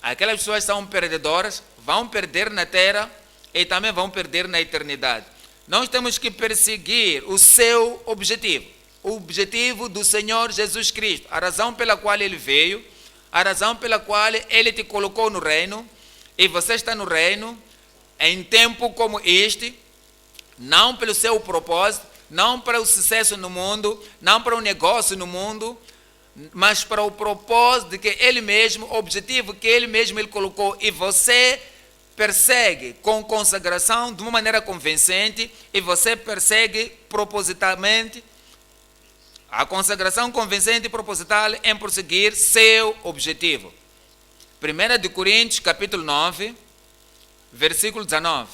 aquelas pessoas são perdedoras, vão perder na terra e também vão perder na eternidade. Nós temos que perseguir o seu objetivo, o objetivo do Senhor Jesus Cristo, a razão pela qual Ele veio, a razão pela qual Ele te colocou no reino, e você está no reino em tempo como este, não pelo seu propósito, não para o sucesso no mundo, não para o negócio no mundo, mas para o propósito de que Ele mesmo, o objetivo que Ele mesmo Ele colocou, e você persegue com consagração de uma maneira convincente, e você persegue propositalmente. A consagração convincente e proposital em prosseguir seu objetivo. 1 Coríntios capítulo 9, versículo 19.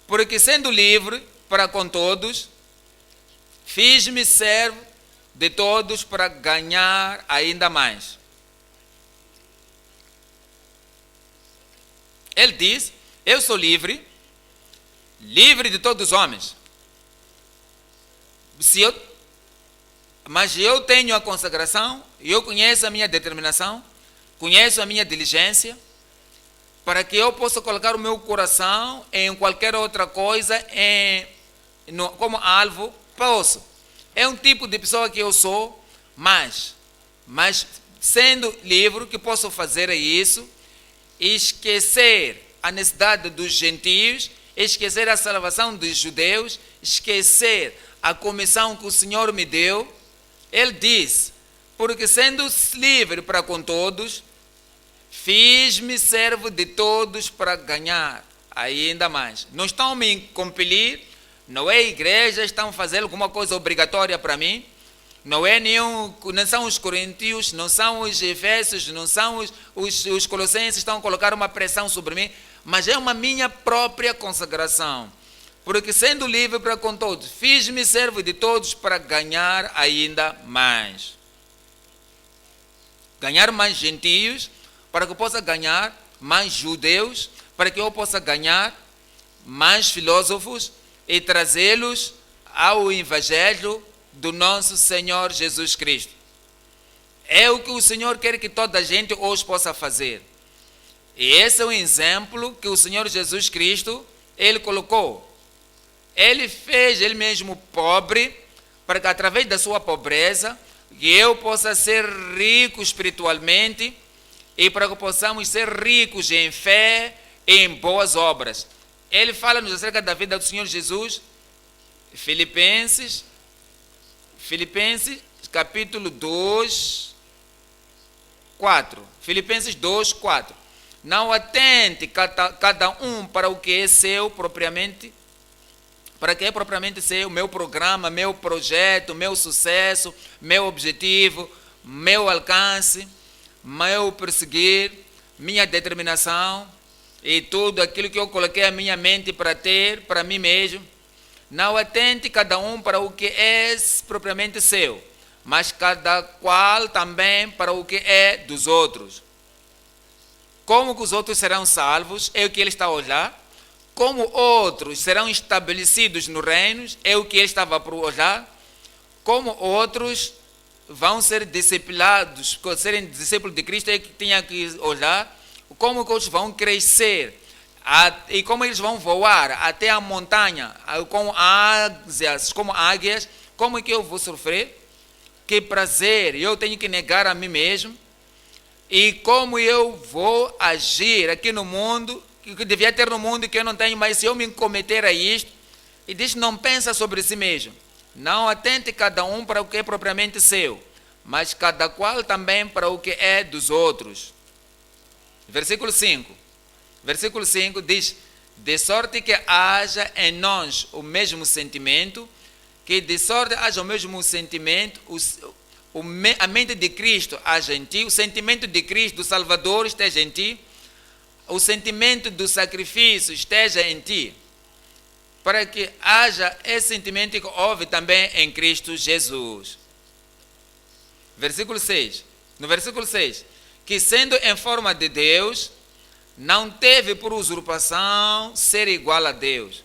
Porque sendo livre para com todos, fiz-me servo de todos para ganhar ainda mais. Ele diz, eu sou livre, livre de todos os homens. Mas eu tenho a consagração, eu conheço a minha determinação, conheço a minha diligência, para que eu possa colocar o meu coração em qualquer outra coisa, como alvo, posso. É um tipo de pessoa que eu sou, mas sendo livre, que posso fazer é isso, esquecer a necessidade dos gentios, esquecer a salvação dos judeus, esquecer a comissão que o Senhor me deu. Ele diz, porque sendo livre para com todos, fiz-me servo de todos para ganhar ainda mais. Não estão me compelir, não é a igreja, estão fazendo alguma coisa obrigatória para mim, não são os coríntios, não são os efésios, não são os colossenses, estão a colocar uma pressão sobre mim, mas é uma minha própria consagração. Porque sendo livre para com todos, fiz-me servo de todos para ganhar ainda mais. Ganhar mais gentios, para que eu possa ganhar mais judeus, para que eu possa ganhar mais filósofos e trazê-los ao evangelho do nosso Senhor Jesus Cristo. É o que o Senhor quer que toda a gente hoje possa fazer. E esse é um exemplo que o Senhor Jesus Cristo, Ele colocou. Ele fez Ele mesmo pobre, para que através da sua pobreza, que eu possa ser rico espiritualmente, e para que possamos ser ricos em fé e em boas obras. Ele fala-nos acerca da vida do Senhor Jesus, Filipenses capítulo 2, 4. Filipenses 2, 4. Não atente cada um para o que é seu propriamente, para que é propriamente seu, meu programa, meu projeto, meu sucesso, meu objetivo, meu alcance, meu perseguir, minha determinação e tudo aquilo que eu coloquei a minha mente para ter, para mim mesmo. Não atente cada um para o que é propriamente seu, mas cada qual também para o que é dos outros. Como que os outros serão salvos, é o que ele está a olhar. Como outros serão estabelecidos no reino, é o que ele estava por olhar. Como outros vão ser discipulados, serem discípulos de Cristo, é o que tinha que olhar. Como que outros vão crescer, e como eles vão voar até a montanha, como águias, como é que eu vou sofrer? Que prazer, eu tenho que negar a mim mesmo, E como eu vou agir aqui no mundo, que devia ter no mundo que eu não tenho, mas se eu me cometer a isto, e diz, não pensa sobre si mesmo. Não atente cada um para o que é propriamente seu, mas cada qual também para o que é dos outros. Versículo 5. Versículo 5 diz, de sorte que haja em nós o mesmo sentimento, que de sorte haja o mesmo sentimento, a mente de Cristo haja em ti, o sentimento de Cristo, do Salvador, esteja em ti, o sentimento do sacrifício esteja em ti, para que haja esse sentimento que houve também em Cristo Jesus. Versículo 6. No versículo 6, que sendo em forma de Deus, não teve por usurpação ser igual a Deus.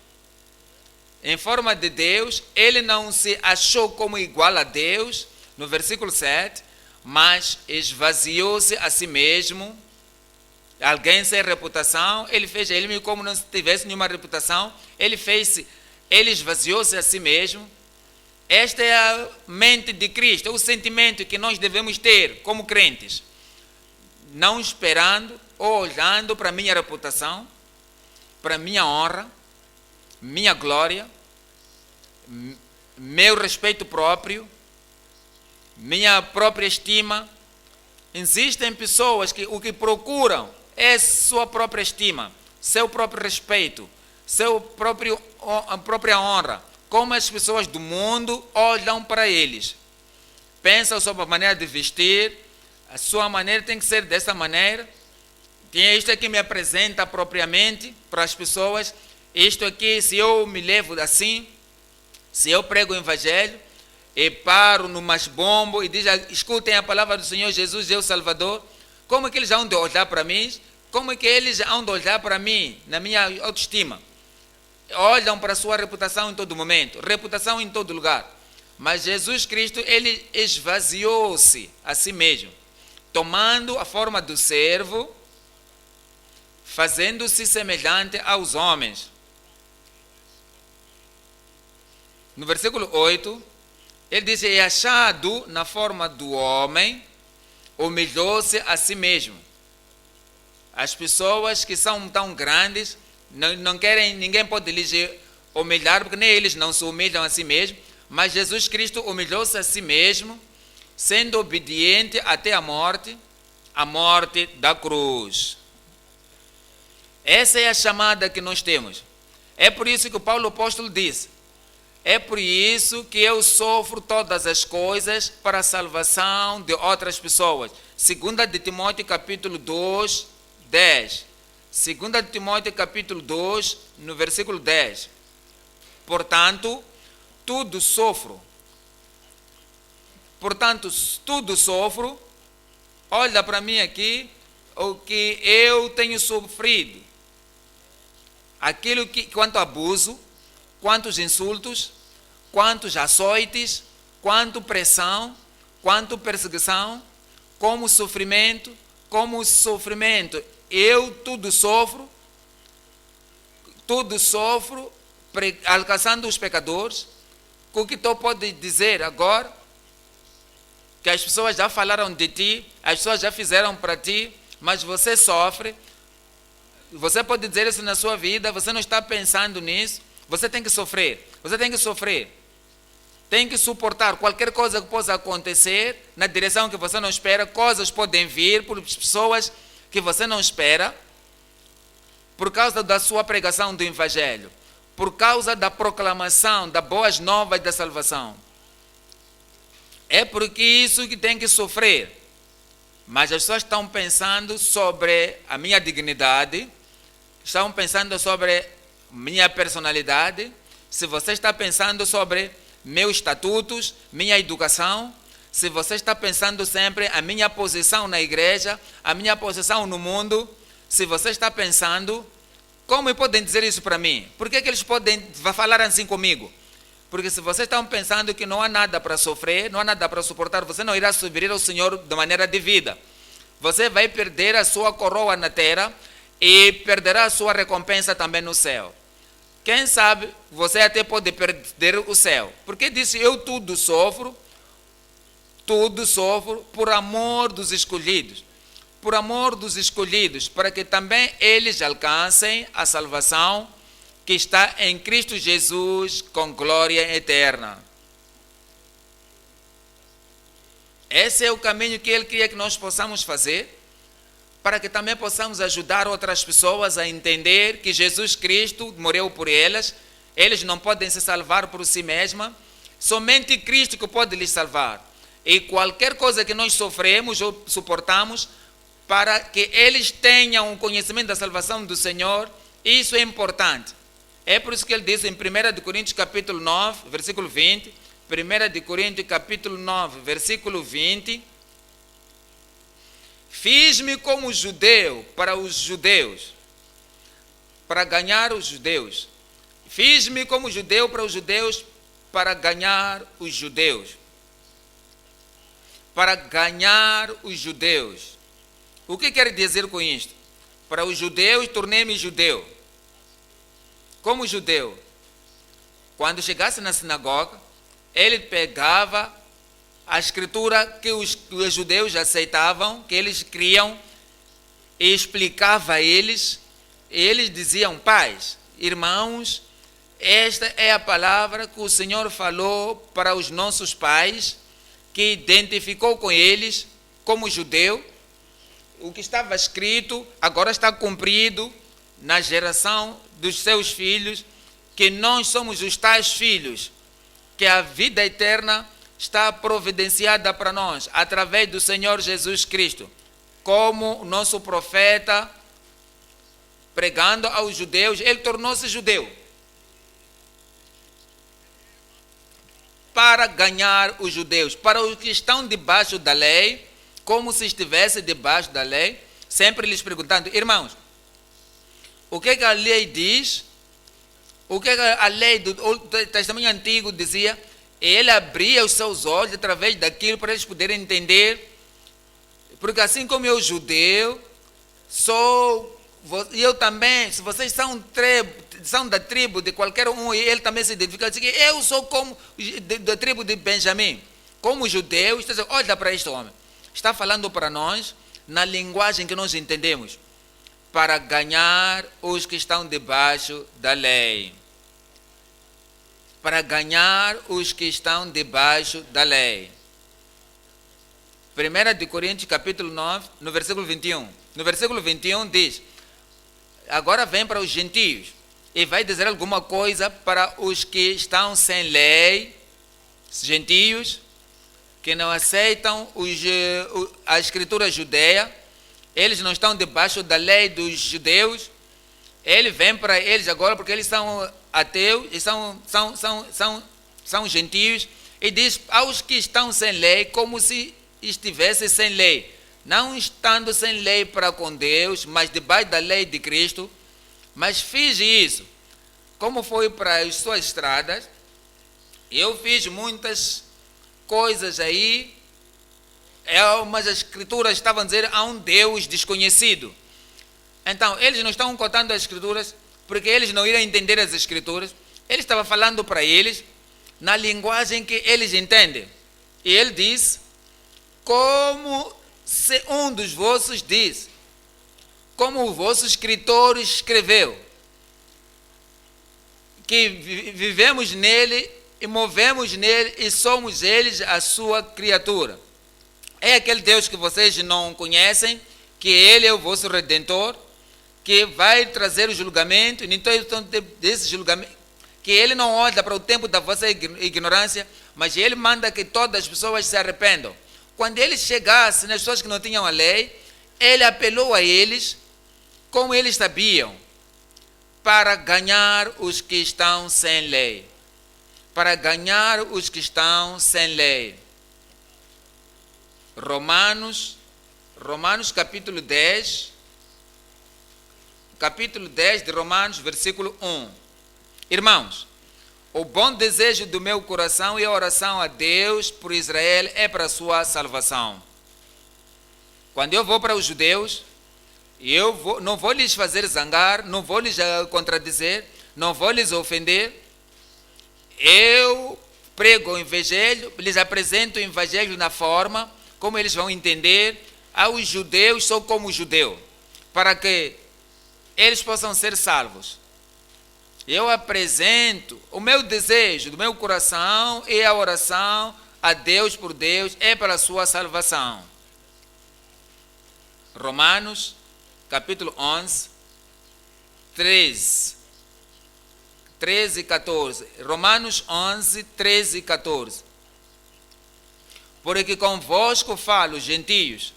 Em forma de Deus, ele não se achou como igual a Deus, no versículo 7, mas esvaziou-se a si mesmo. Alguém sem reputação, ele fez ele mesmo como não tivesse nenhuma reputação, ele esvaziou-se a si mesmo. Esta é a mente de Cristo, é o sentimento que nós devemos ter como crentes, não esperando ou olhando para a minha reputação, para a minha honra, minha glória, meu respeito próprio, minha própria estima. Existem pessoas que o que procuram é sua própria estima, seu próprio respeito, a própria honra. Como as pessoas do mundo olham para eles. Pensam sobre a maneira de vestir, a sua maneira tem que ser dessa maneira. Tem isto aqui me apresenta propriamente para as pessoas. Isto aqui, se eu me levo assim, se eu prego o Evangelho, e paro no masbombo e diz, escutem a palavra do Senhor Jesus, eu Salvador, como é que eles vão de olhar para mim? Como é que eles vão de olhar para mim, na minha autoestima? Olham para a sua reputação em todo momento, reputação em todo lugar. Mas Jesus Cristo, ele esvaziou-se a si mesmo, tomando a forma do servo, fazendo-se semelhante aos homens. No versículo 8, ele diz, e achado na forma do homem, humilhou-se a si mesmo. As pessoas que são tão grandes, não querem, ninguém pode lhes humilhar, porque nem eles não se humilham a si mesmo, mas Jesus Cristo humilhou-se a si mesmo, sendo obediente até a morte da cruz. Essa é a chamada que nós temos. É por isso que o Paulo apóstolo diz, é por isso que eu sofro todas as coisas para a salvação de outras pessoas. 2 de Timóteo capítulo 2, 10. 2 de Timóteo capítulo 2, no versículo 10. Portanto, tudo sofro. Olha para mim aqui, o que eu tenho sofrido. Aquilo que, quanto abuso, quantos insultos, quantos açoites, quanto pressão, quanto perseguição, como sofrimento, eu tudo sofro, alcançando os pecadores. O que tu pode dizer agora? Que as pessoas já falaram de ti, as pessoas já fizeram para ti, mas você sofre. Você pode dizer isso na sua vida, você não está pensando nisso. Você tem que sofrer, tem que suportar qualquer coisa que possa acontecer na direção que você não espera. Coisas podem vir por pessoas que você não espera, por causa da sua pregação do Evangelho, por causa da proclamação das boas novas da salvação. É porque isso que tem que sofrer. Mas as pessoas estão pensando sobre a minha dignidade, estão pensando sobre minha personalidade. Se você está pensando sobre meus estatutos, minha educação, se você está pensando sempre a minha posição na igreja, a minha posição no mundo, se você está pensando, como podem dizer isso para mim? Por que eles podem falar assim comigo? Porque se vocês estão pensando que não há nada para sofrer, não há nada para suportar, você não irá subir ao Senhor de maneira devida. Você vai perder a sua coroa na terra e perderá a sua recompensa também no céu. Quem sabe, você até pode perder o céu. Porque disse, eu tudo sofro por amor dos escolhidos. por amor dos escolhidos, para que também eles alcancem a salvação que está em Cristo Jesus com glória eterna. Esse é o caminho que Ele queria que nós possamos fazer, para que também possamos ajudar outras pessoas a entender que Jesus Cristo morreu por elas, eles não podem se salvar por si mesmos, somente Cristo que pode lhes salvar. E qualquer coisa que nós sofremos ou suportamos, para que eles tenham o conhecimento da salvação do Senhor, isso é importante. É por isso que ele diz em 1 Coríntios capítulo 9, versículo 20, 1 Coríntios capítulo 9, versículo 20, fiz-me como judeu para os judeus, para ganhar os judeus. Fiz-me como judeu para os judeus, para ganhar os judeus. Para ganhar os judeus. O que quer dizer com isto? Para os judeus, tornei-me judeu. Como judeu? Quando chegasse na sinagoga, ele pegava a escritura que os judeus aceitavam, que eles criam, e explicava a eles, e eles diziam: pais, irmãos, esta é a palavra que o Senhor falou para os nossos pais, que identificou com eles como judeu. O que estava escrito agora está cumprido na geração dos seus filhos, que nós somos os tais filhos, que a vida eterna está providenciada para nós através do Senhor Jesus Cristo, como o nosso profeta, pregando aos judeus, ele tornou-se judeu para ganhar os judeus, para os que estão debaixo da lei, como se estivesse debaixo da lei, sempre lhes perguntando: irmãos, o que a lei diz? O que a lei do Testamento Antigo dizia? Ele abria os seus olhos através daquilo para eles poderem entender, porque assim como eu judeu, eu também, se vocês são da tribo de qualquer um, e ele também se identifica, diz que eu sou como da tribo de Benjamim, como judeu. Olha para este homem, está falando para nós na linguagem que nós entendemos, para ganhar os que estão debaixo da lei. Para ganhar os que estão debaixo da lei. 1 Coríntios capítulo 9, no versículo 21. No versículo 21 diz: agora vem para os gentios, e vai dizer alguma coisa para os que estão sem lei, gentios, que não aceitam a escritura judeia, eles não estão debaixo da lei dos judeus. Ele vem para eles agora, porque eles são ateus e são gentios, e diz aos que estão sem lei, como se estivessem sem lei, não estando sem lei para com Deus, mas debaixo da lei de Cristo. Mas fiz isso, como foi para as suas estradas, eu fiz muitas coisas aí, mas as escrituras estavam a dizer a um Deus desconhecido. Então, eles não estão contando as escrituras, porque eles não iriam entender as escrituras. Ele estava falando para eles na linguagem que eles entendem. E ele diz: como se um dos vossos diz, como o vosso escritor escreveu, que vivemos nele e movemos nele e somos eles a sua criatura. É aquele Deus que vocês não conhecem, que ele é o vosso Redentor, que vai trazer o julgamento, e então desse julgamento, que ele não olha para o tempo da vossa ignorância, mas ele manda que todas as pessoas se arrependam. Quando ele chegasse nas pessoas que não tinham a lei, ele apelou a eles, como eles sabiam, para ganhar os que estão sem lei. Para ganhar os que estão sem lei. Romanos capítulo 10, capítulo 10 de Romanos, versículo 1. Irmãos, o bom desejo do meu coração e a oração a Deus por Israel é para a sua salvação. Quando eu vou para os judeus, não vou lhes fazer zangar, não vou lhes contradizer, não vou lhes ofender. Eu prego o evangelho, lhes apresento o evangelho na forma como eles vão entender, aos judeus só como judeu, para que eles possam ser salvos. Eu apresento o meu desejo do meu coração e a oração a Deus por Deus é para a sua salvação. Romanos, capítulo 11, 13 e 14. Romanos 11, 13 e 14. Porque convosco falo, gentios.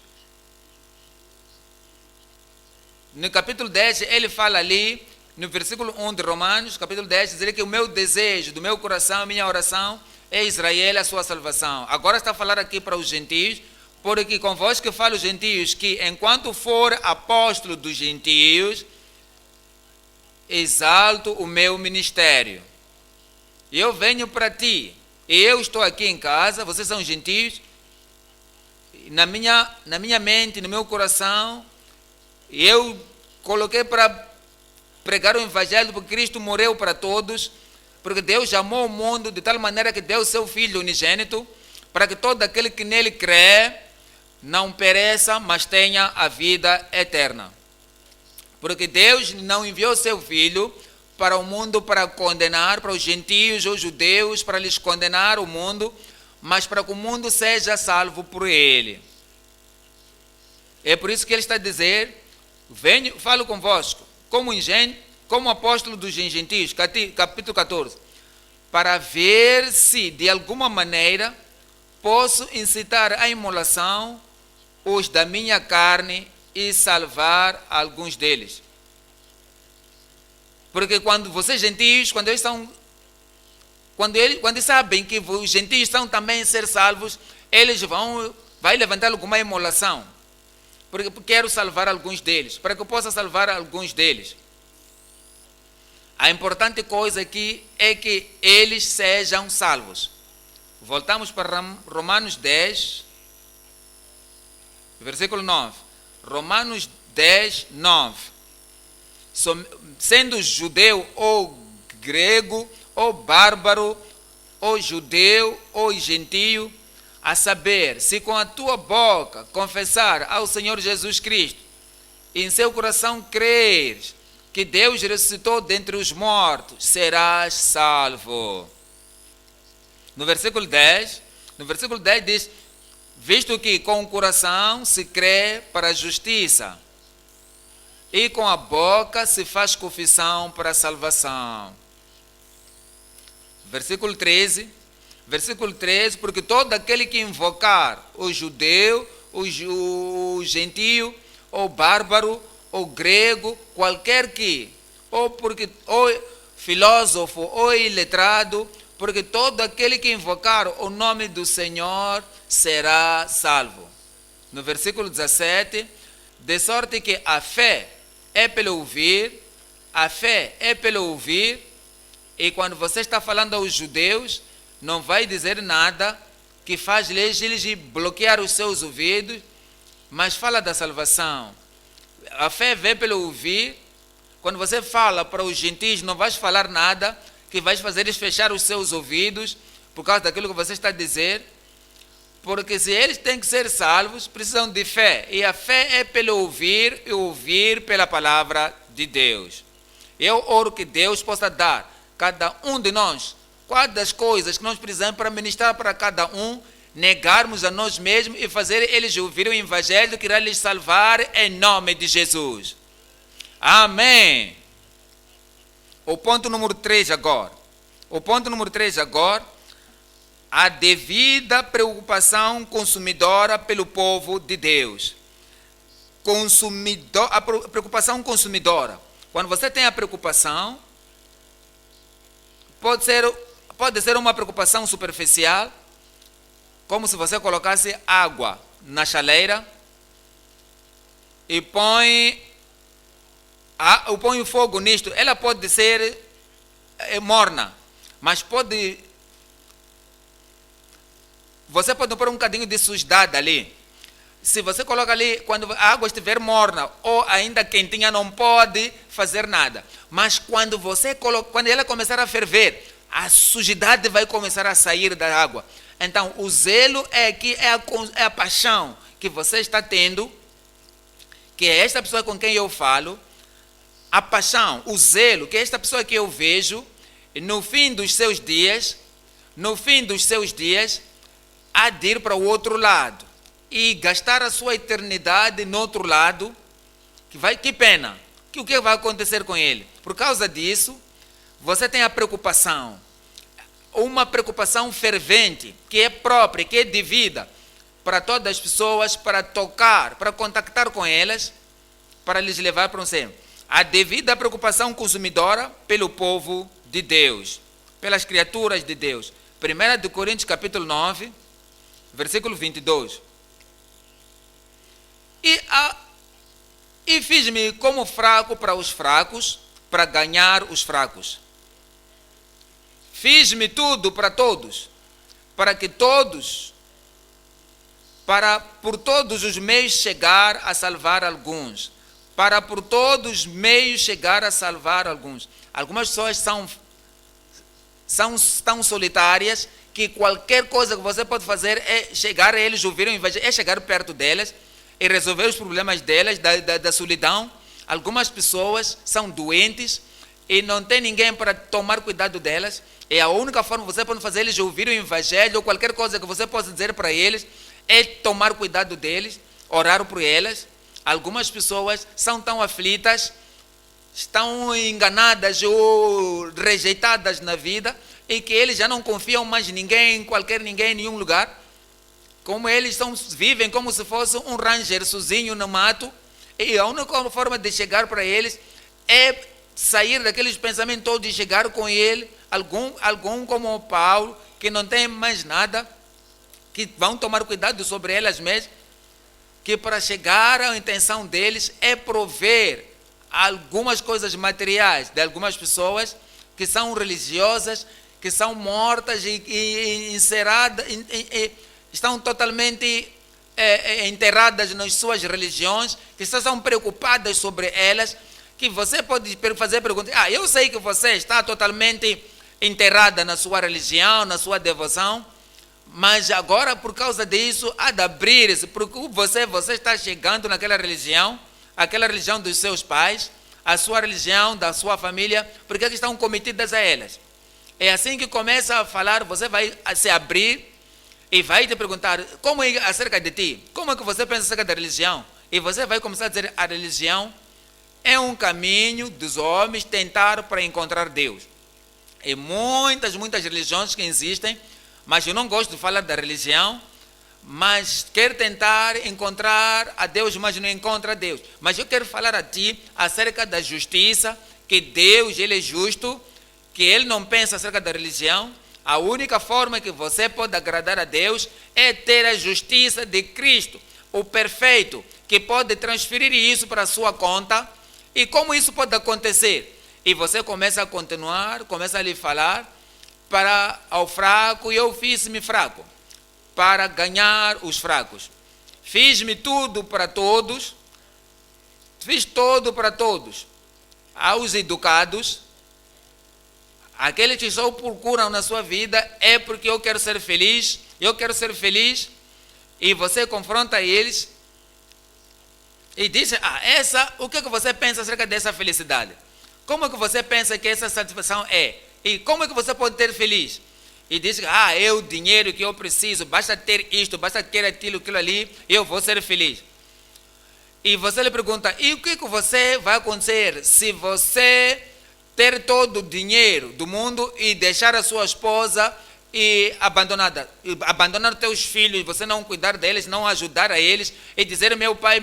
No capítulo 10, ele fala ali, no versículo 1 de Romanos, capítulo 10, diz que o meu desejo do meu coração, a minha oração é Israel, a sua salvação. Agora está a falar aqui para os gentios, porque convosco falo, gentios, que enquanto for apóstolo dos gentios, exalto o meu ministério. Eu venho para ti, e eu estou aqui em casa, vocês são gentios, na minha mente, no meu coração, eu coloquei para pregar o evangelho, porque Cristo morreu para todos, porque Deus amou o mundo de tal maneira que deu seu Filho unigênito, para que todo aquele que nele crê não pereça, mas tenha a vida eterna. Porque Deus não enviou seu Filho para o mundo para condenar, para os gentios ou judeus, para lhes condenar o mundo, mas para que o mundo seja salvo por ele. É por isso que ele está a dizer, venho, falo convosco, como apóstolo dos gentios, capítulo 14, para ver se de alguma maneira posso incitar à imolação os da minha carne e salvar alguns deles. Porque quando vocês gentios, quando eles sabem que os gentios estão também a ser salvos, eles vão levantar alguma imolação. Porque quero salvar alguns deles, para que eu possa salvar alguns deles. A importante coisa aqui é que eles sejam salvos. Voltamos para Romanos 10, versículo 9. Romanos 10, 9. Sendo judeu ou grego ou bárbaro ou judeu ou gentio, a saber, se com a tua boca confessar ao Senhor Jesus Cristo e em seu coração creres que Deus ressuscitou dentre os mortos, serás salvo. No versículo 10 diz, visto que com o coração se crê para a justiça e com a boca se faz confissão para a salvação. Versículo 13, porque todo aquele que invocar o judeu, o gentio, ou bárbaro, ou grego, qualquer que, ou filósofo, ou iletrado, porque todo aquele que invocar o nome do Senhor será salvo. No versículo 17, de sorte que a fé é pelo ouvir, e quando você está falando aos judeus, não vai dizer nada que faz eles bloquear os seus ouvidos, mas fala da salvação. A fé vem pelo ouvir. Quando você fala para os gentios, não vais falar nada que vais fazer eles fechar os seus ouvidos por causa daquilo que você está a dizer, porque se eles têm que ser salvos, precisam de fé, e a fé é pelo ouvir e ouvir pela palavra de Deus. Eu oro que Deus possa dar cada um de nós quais das coisas que nós precisamos para ministrar para cada um, negarmos a nós mesmos e fazer eles ouvir o evangelho que irá lhes salvar em nome de Jesus. Amém. O ponto número 3 agora. A devida preocupação consumidora pelo povo de Deus. A preocupação consumidora. Quando você tem a preocupação, pode ser uma preocupação superficial, como se você colocasse água na chaleira e põe fogo nisto. Ela pode ser morna, mas você pode pôr um bocadinho de sujidade ali. Se você coloca ali, quando a água estiver morna ou ainda quentinha, não pode fazer nada. Mas quando ela começar a ferver, a sujidade vai começar a sair da água. Então, o zelo é a paixão que você está tendo, que é esta pessoa com quem eu falo, a paixão, o zelo, que é esta pessoa que eu vejo, no fim dos seus dias, há de ir para o outro lado e gastar a sua eternidade no outro lado, que pena, o que vai acontecer com ele? Por causa disso, você tem a preocupação, uma preocupação fervente, que é própria, que é devida para todas as pessoas, para tocar, para contactar com elas, para lhes levar para um céu. A devida preocupação consumidora pelo povo de Deus, pelas criaturas de Deus. 1 de Coríntios capítulo 9, versículo 22. E fiz-me como fraco para os fracos, para ganhar os fracos. Fiz-me tudo para todos, para que todos, por todos os meios chegar a salvar alguns. Para por todos os meios chegar a salvar alguns. Algumas pessoas são tão solitárias que qualquer coisa que você pode fazer é chegar a eles, ouvir o evangelho, é chegar perto delas e resolver os problemas delas, da solidão. Algumas pessoas são doentes e não tem ninguém para tomar cuidado delas. E a única forma que você pode fazer eles ouvir o evangelho ou qualquer coisa que você possa dizer para eles é tomar cuidado deles, orar por elas. Algumas pessoas são tão aflitas, estão enganadas ou rejeitadas na vida e que eles já não confiam mais em ninguém, em nenhum lugar. Como eles vivem como se fosse um ranger sozinho no mato, e a única forma de chegar para eles é sair daqueles pensamentos todos e chegar com ele, algum como o Paulo, que não tem mais nada, que vão tomar cuidado sobre elas mesmas, que para chegar à intenção deles é prover algumas coisas materiais de algumas pessoas que são religiosas, que são mortas e enceradas, estão totalmente enterradas nas suas religiões, que são preocupadas sobre elas, que você pode fazer perguntas, eu sei que você está totalmente enterrada na sua religião, na sua devoção, mas agora por causa disso há de abrir-se, porque você está chegando naquela religião, aquela religião dos seus pais, a sua religião, da sua família, porque estão cometidas a elas. É assim que começa a falar, você vai se abrir e vai te perguntar, como é acerca de ti? Como é que você pensa acerca da religião? E você vai começar a dizer, a religião é um caminho dos homens tentar para encontrar Deus. E muitas religiões que existem, mas eu não gosto de falar da religião, mas quero tentar encontrar a Deus, mas não encontra a Deus. Mas eu quero falar a ti acerca da justiça, que Deus, Ele é justo, que Ele não pensa acerca da religião. A única forma que você pode agradar a Deus é ter a justiça de Cristo, o perfeito, que pode transferir isso para a sua conta. E como isso pode acontecer? E você começa a lhe falar, para ao fraco, e eu fiz-me fraco, para ganhar os fracos. Fiz-me tudo para todos, fiz tudo para todos. Aos educados, aqueles que só procuram na sua vida, é porque eu quero ser feliz, e você confronta eles, e diz, o que você pensa acerca dessa felicidade? Como é que você pensa que essa satisfação é? E como é que você pode ter feliz? E diz, é o dinheiro que eu preciso, basta ter isto, basta ter aquilo ali, eu vou ser feliz. E você lhe pergunta, e o que você vai acontecer se você ter todo o dinheiro do mundo e deixar a sua esposa abandonar os teus filhos, você não cuidar deles, não ajudar a eles, e dizer, meu pai,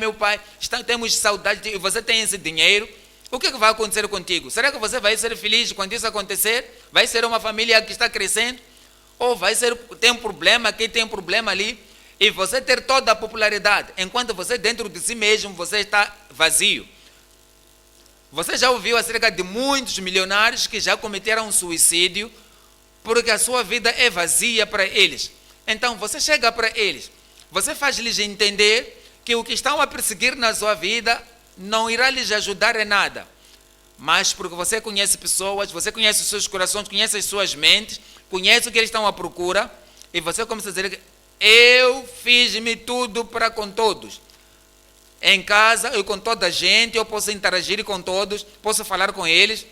temos saudade, e você tem esse dinheiro, o que vai acontecer contigo? Será que você vai ser feliz quando isso acontecer? Vai ser uma família que está crescendo? Ou tem um problema aqui, tem um problema ali, e você ter toda a popularidade, enquanto você dentro de si mesmo, você está vazio. Você já ouviu acerca de muitos milionários que já cometeram suicídio, porque a sua vida é vazia para eles. Então você chega para eles, você faz-lhes entender que o que estão a perseguir na sua vida não irá lhes ajudar em nada, mas porque você conhece pessoas, você conhece os seus corações, conhece as suas mentes, conhece o que eles estão à procura, e você começa a dizer, Eu fiz-me tudo para com todos. Em casa, eu com toda a gente, eu posso interagir com todos, posso falar com eles,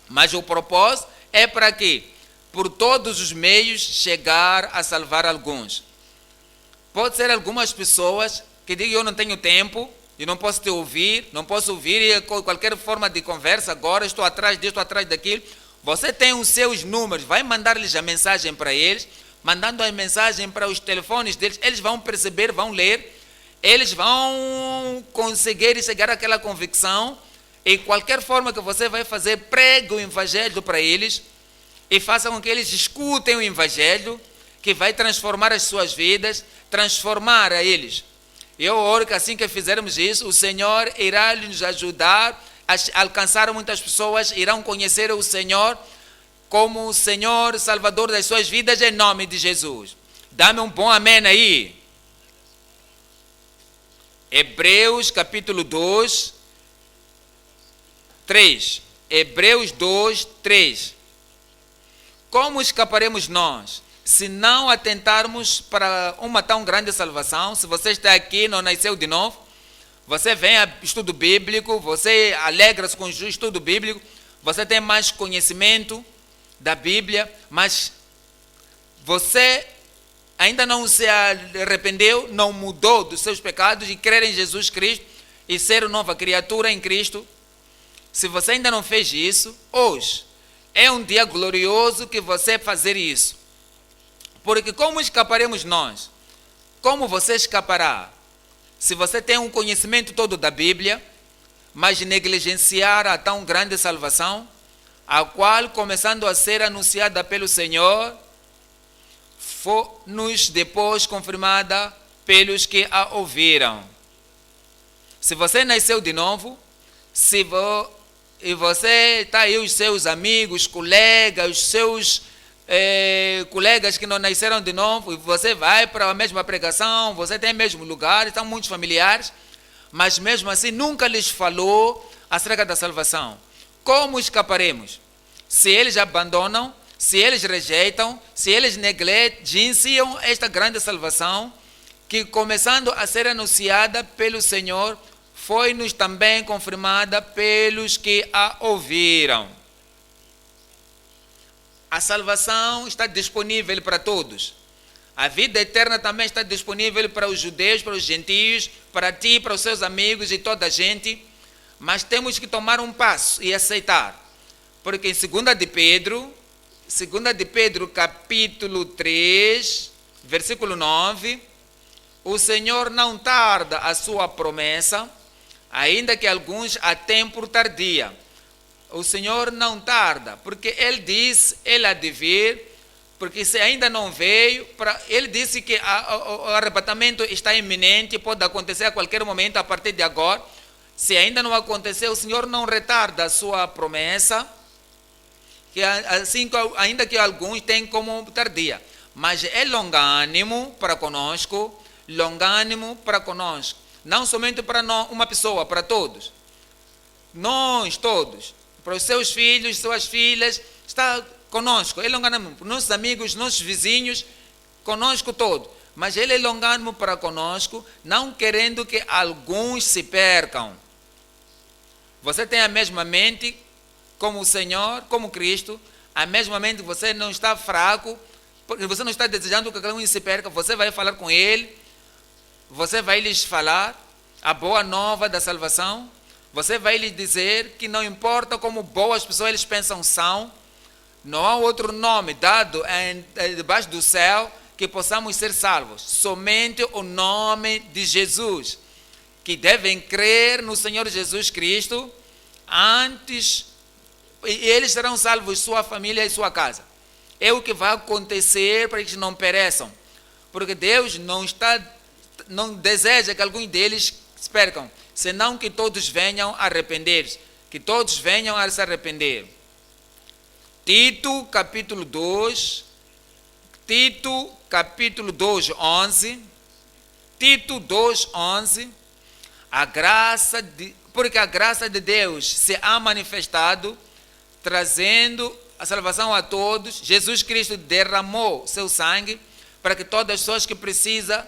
mas o propósito é para quê? Por todos os meios chegar a salvar alguns. Pode ser algumas pessoas que digam, eu não tenho tempo, eu não posso te ouvir, não posso ouvir qualquer forma de conversa agora, estou atrás disso, estou atrás daquilo. Você tem os seus números, vai mandar-lhes a mensagem para eles, mandando a mensagem para os telefones deles, eles vão perceber, vão ler, eles vão conseguir chegar àquela convicção, e qualquer forma que você vai fazer, pregue o evangelho para eles, e faça com que eles escutem o evangelho, que vai transformar as suas vidas, transformar a eles. Eu oro que assim que fizermos isso, o Senhor irá nos ajudar a alcançar muitas pessoas, irão conhecer o Senhor como o Senhor Salvador das suas vidas, em nome de Jesus. Dá-me um bom amém aí. Hebreus capítulo 2, 3. Hebreus 2, 3. Como escaparemos nós, se não atentarmos para uma tão grande salvação? Se você está aqui, não nasceu de novo, você vem a estudo bíblico, você alegra-se com o estudo bíblico, você tem mais conhecimento da Bíblia, mas você ainda não se arrependeu, não mudou dos seus pecados e crer em Jesus Cristo e ser nova criatura em Cristo. Se você ainda não fez isso, hoje é um dia glorioso que você fazer isso. Porque como escaparemos nós? Como você escapará? Se você tem um conhecimento todo da Bíblia, mas negligenciar a tão grande salvação, a qual, começando a ser anunciada pelo Senhor, foi-nos depois confirmada pelos que a ouviram. Se você nasceu de novo, e você está aí, os seus amigos, colegas, os seus colegas que não nasceram de novo, e você vai para a mesma pregação, você tem o mesmo lugar, estão muitos familiares, mas mesmo assim nunca lhes falou acerca da salvação. Como escaparemos? Se eles abandonam, se eles rejeitam, se eles negligenciam esta grande salvação, que começando a ser anunciada pelo Senhor, foi-nos também confirmada pelos que a ouviram. A salvação está disponível para todos. A vida eterna também está disponível para os judeus, para os gentios, para ti, para os seus amigos e toda a gente. Mas temos que tomar um passo e aceitar. Porque em 2 de Pedro capítulo 3, versículo 9, o Senhor não tarda a sua promessa, ainda que alguns a tenham por tardia. O Senhor não tarda, porque Ele disse, Ele há de vir, porque se ainda não veio, Ele disse que o arrebatamento está iminente, pode acontecer a qualquer momento, a partir de agora. Se ainda não aconteceu, o Senhor não retarda a sua promessa, que assim, ainda que alguns tenham como tardia, mas é longânimo para conosco, não somente para uma pessoa, para todos, nós todos, para os seus filhos, suas filhas, está conosco, é longânimo para nossos amigos, nossos vizinhos, conosco todo, mas Ele é longânimo para conosco, não querendo que alguns se percam. Você tem a mesma mente como o Senhor, como Cristo, a mesma mente, você não está fraco, porque você não está desejando que alguém se perca, você vai falar com Ele, você vai lhes falar a boa nova da salvação, você vai lhes dizer que não importa como boas pessoas eles pensam são, não há outro nome dado debaixo do céu que possamos ser salvos, somente o nome de Jesus, que devem crer no Senhor Jesus Cristo antes, e eles serão salvos, sua família e sua casa. É o que vai acontecer para que eles não pereçam, porque Deus não deseja que alguns deles se percam, senão que todos venham a arrepender-se, que todos venham a se arrepender. Tito capítulo 2, 11, Tito 2, 11, porque a graça de Deus se há manifestado, trazendo a salvação a todos. Jesus Cristo derramou seu sangue para que todas as pessoas que precisam,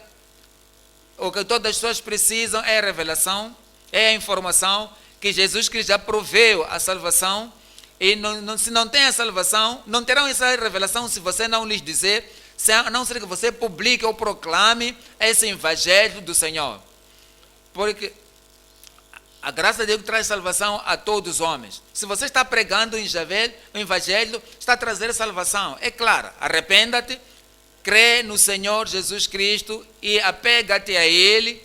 o que todas as pessoas precisam é a revelação, é a informação que Jesus Cristo já proveu a salvação, e se não tem a salvação, não terão essa revelação se você não lhes dizer, a não ser que você publique ou proclame esse evangelho do Senhor. Porque a graça de Deus traz salvação a todos os homens. Se você está pregando o evangelho está trazendo salvação. É claro, arrependa-te, crê no Senhor Jesus Cristo e apega-te a Ele,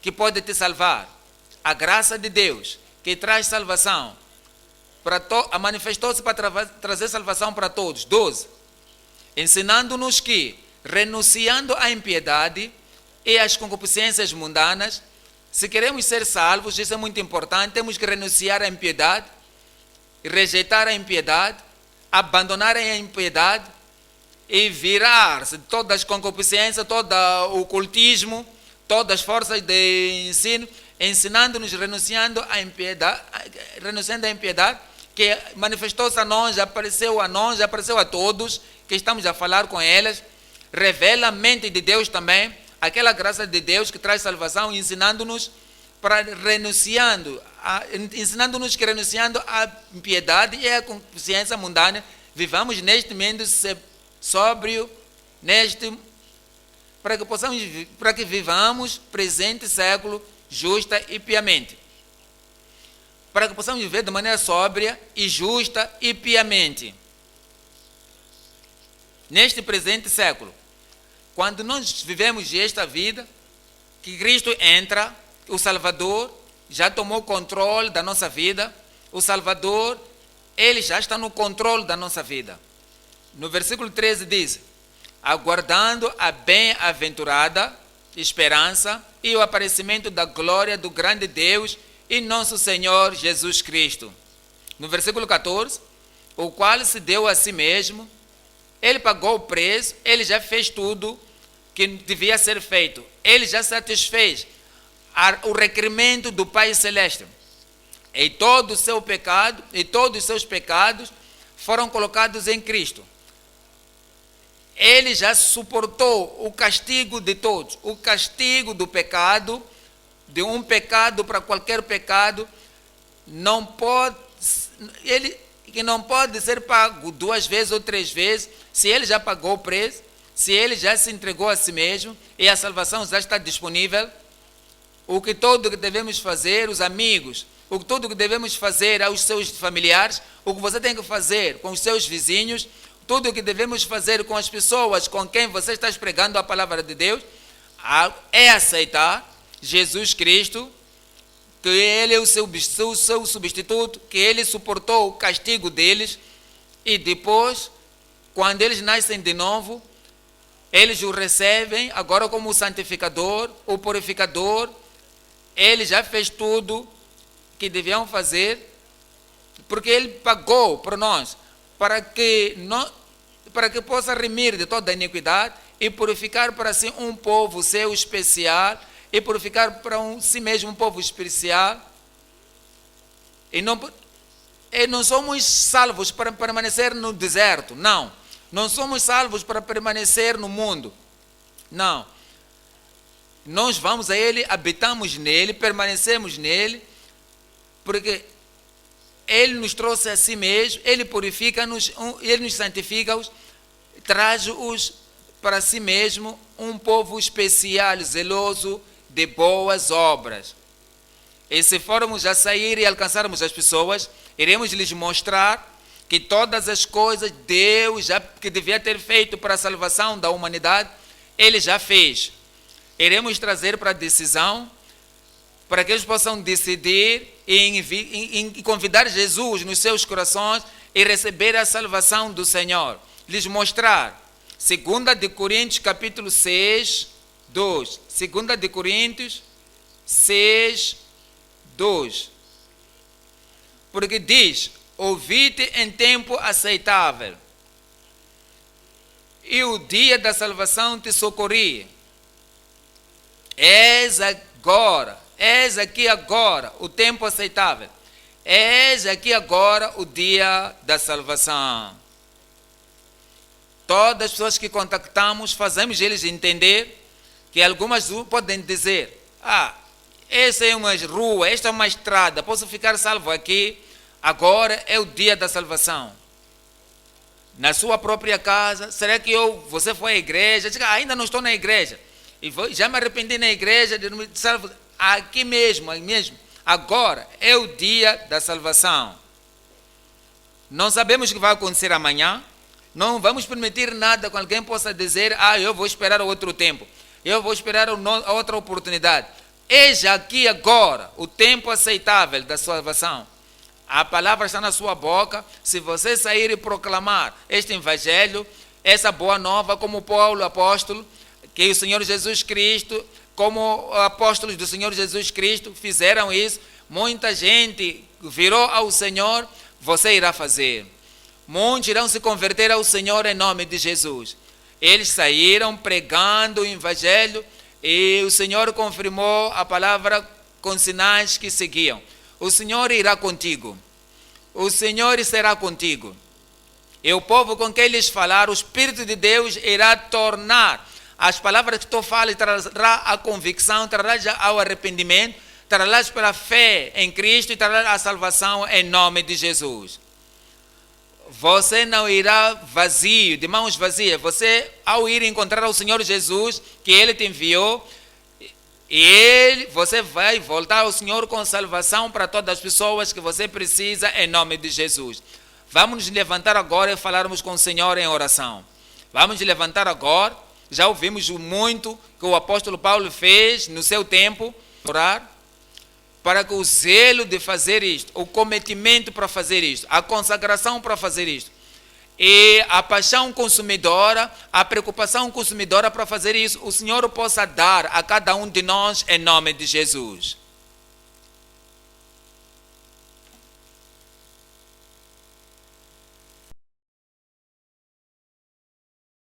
que pode te salvar. A graça de Deus, que traz salvação, manifestou-se para trazer salvação para todos. 12. Ensinando-nos que, renunciando à impiedade e às concupiscências mundanas, se queremos ser salvos, isso é muito importante, temos que renunciar à impiedade, rejeitar a impiedade, abandonar a impiedade e virar-se de todas as concupiscências, todo o ocultismo, todas as forças de ensino, ensinando-nos, renunciando à impiedade, que manifestou-se a nós, apareceu a todos, que estamos a falar com elas, revela a mente de Deus também, aquela graça de Deus que traz salvação, ensinando-nos que renunciando à impiedade e à consciência mundana, vivamos neste mundo sóbrio, para que vivamos presente século justa e piamente. Para que possamos viver de maneira sóbria e justa e piamente. Neste presente século. Quando nós vivemos esta vida, que Cristo entra, o Salvador já tomou controle da nossa vida, o Salvador, Ele já está no controle da nossa vida. No versículo 13 diz, aguardando a bem-aventurada esperança e o aparecimento da glória do grande Deus e nosso Senhor Jesus Cristo. No versículo 14, o qual se deu a si mesmo, Ele pagou o preço, Ele já fez tudo que devia ser feito. Ele já satisfez o requerimento do Pai Celeste. E todo o seu pecado, e todos os seus pecados foram colocados em Cristo. Ele já suportou o castigo de todos, o castigo do pecado, de um pecado para qualquer pecado, que não pode ser pago 2 vezes ou 3 vezes, se ele já pagou o preço, se ele já se entregou a si mesmo e a salvação já está disponível. Tudo que devemos fazer, os amigos, tudo que devemos fazer aos seus familiares, o que você tem que fazer com os seus vizinhos, tudo o que devemos fazer com as pessoas com quem você está pregando a palavra de Deus, é aceitar Jesus Cristo, que Ele é o seu substituto, que Ele suportou o castigo deles, e depois, quando eles nascem de novo, eles o recebem agora como o santificador, o purificador. Ele já fez tudo que deviam fazer, porque Ele pagou por nós, para que possa remir de toda a iniquidade e purificar para si um povo seu especial, e purificar para si mesmo um povo especial. E não somos salvos para permanecer no deserto, não. Não somos salvos para permanecer no mundo, não. Nós vamos a Ele, habitamos nele, permanecemos nele, porque Ele nos trouxe a si mesmo, Ele purifica-nos, Ele nos santifica-os, traz-os para si mesmo um povo especial, zeloso de boas obras. E se formos a sair e alcançarmos as pessoas, iremos lhes mostrar que todas as coisas Deus que devia ter feito para a salvação da humanidade, Ele já fez. Iremos trazer para a decisão, para que eles possam decidir e convidar Jesus nos seus corações e receber a salvação do Senhor. Lhes mostrar. 2 de Coríntios capítulo 6, 2. 2 de Coríntios 6, 2. Porque diz, ouvi-te em tempo aceitável, e o dia da salvação te socorri. És aqui agora o tempo aceitável. És aqui agora o dia da salvação. Todas as pessoas que contactamos, fazemos eles entender que algumas podem dizer: essa é uma rua, esta é uma estrada, posso ficar salvo aqui, agora é o dia da salvação. Na sua própria casa, será que você foi à igreja? Diga, ainda não estou na igreja. E já me arrependi na igreja, aqui mesmo, agora é o dia da salvação. Não sabemos o que vai acontecer amanhã. Não vamos permitir nada que alguém possa dizer: eu vou esperar outro tempo, eu vou esperar outra oportunidade. Eis aqui agora o tempo aceitável da salvação. A palavra está na sua boca. Se você sair e proclamar este evangelho, essa boa nova, como Paulo, apóstolo, que o Senhor Jesus Cristo, como apóstolos do Senhor Jesus Cristo fizeram isso, muita gente virou ao Senhor, você irá fazer. Muitos irão se converter ao Senhor em nome de Jesus. Eles saíram pregando o evangelho e o Senhor confirmou a palavra com sinais que seguiam. O Senhor irá contigo. O Senhor será contigo. E o povo com quem eles falaram, o Espírito de Deus irá tornar as palavras que tu falas, trará a convicção, trará já ao arrependimento, trará para a fé em Cristo e trará a salvação em nome de Jesus. Você não irá vazio, de mãos vazias. Você, ao ir encontrar o Senhor Jesus, que Ele te enviou, você vai voltar ao Senhor com salvação para todas as pessoas que você precisa, em nome de Jesus. Vamos nos levantar agora e falarmos com o Senhor em oração. Vamos nos levantar agora. Já ouvimos muito que o apóstolo Paulo fez no seu tempo, orar, para que o zelo de fazer isto, o cometimento para fazer isto, a consagração para fazer isto, e a paixão consumidora, a preocupação consumidora para fazer isso, o Senhor possa dar a cada um de nós em nome de Jesus.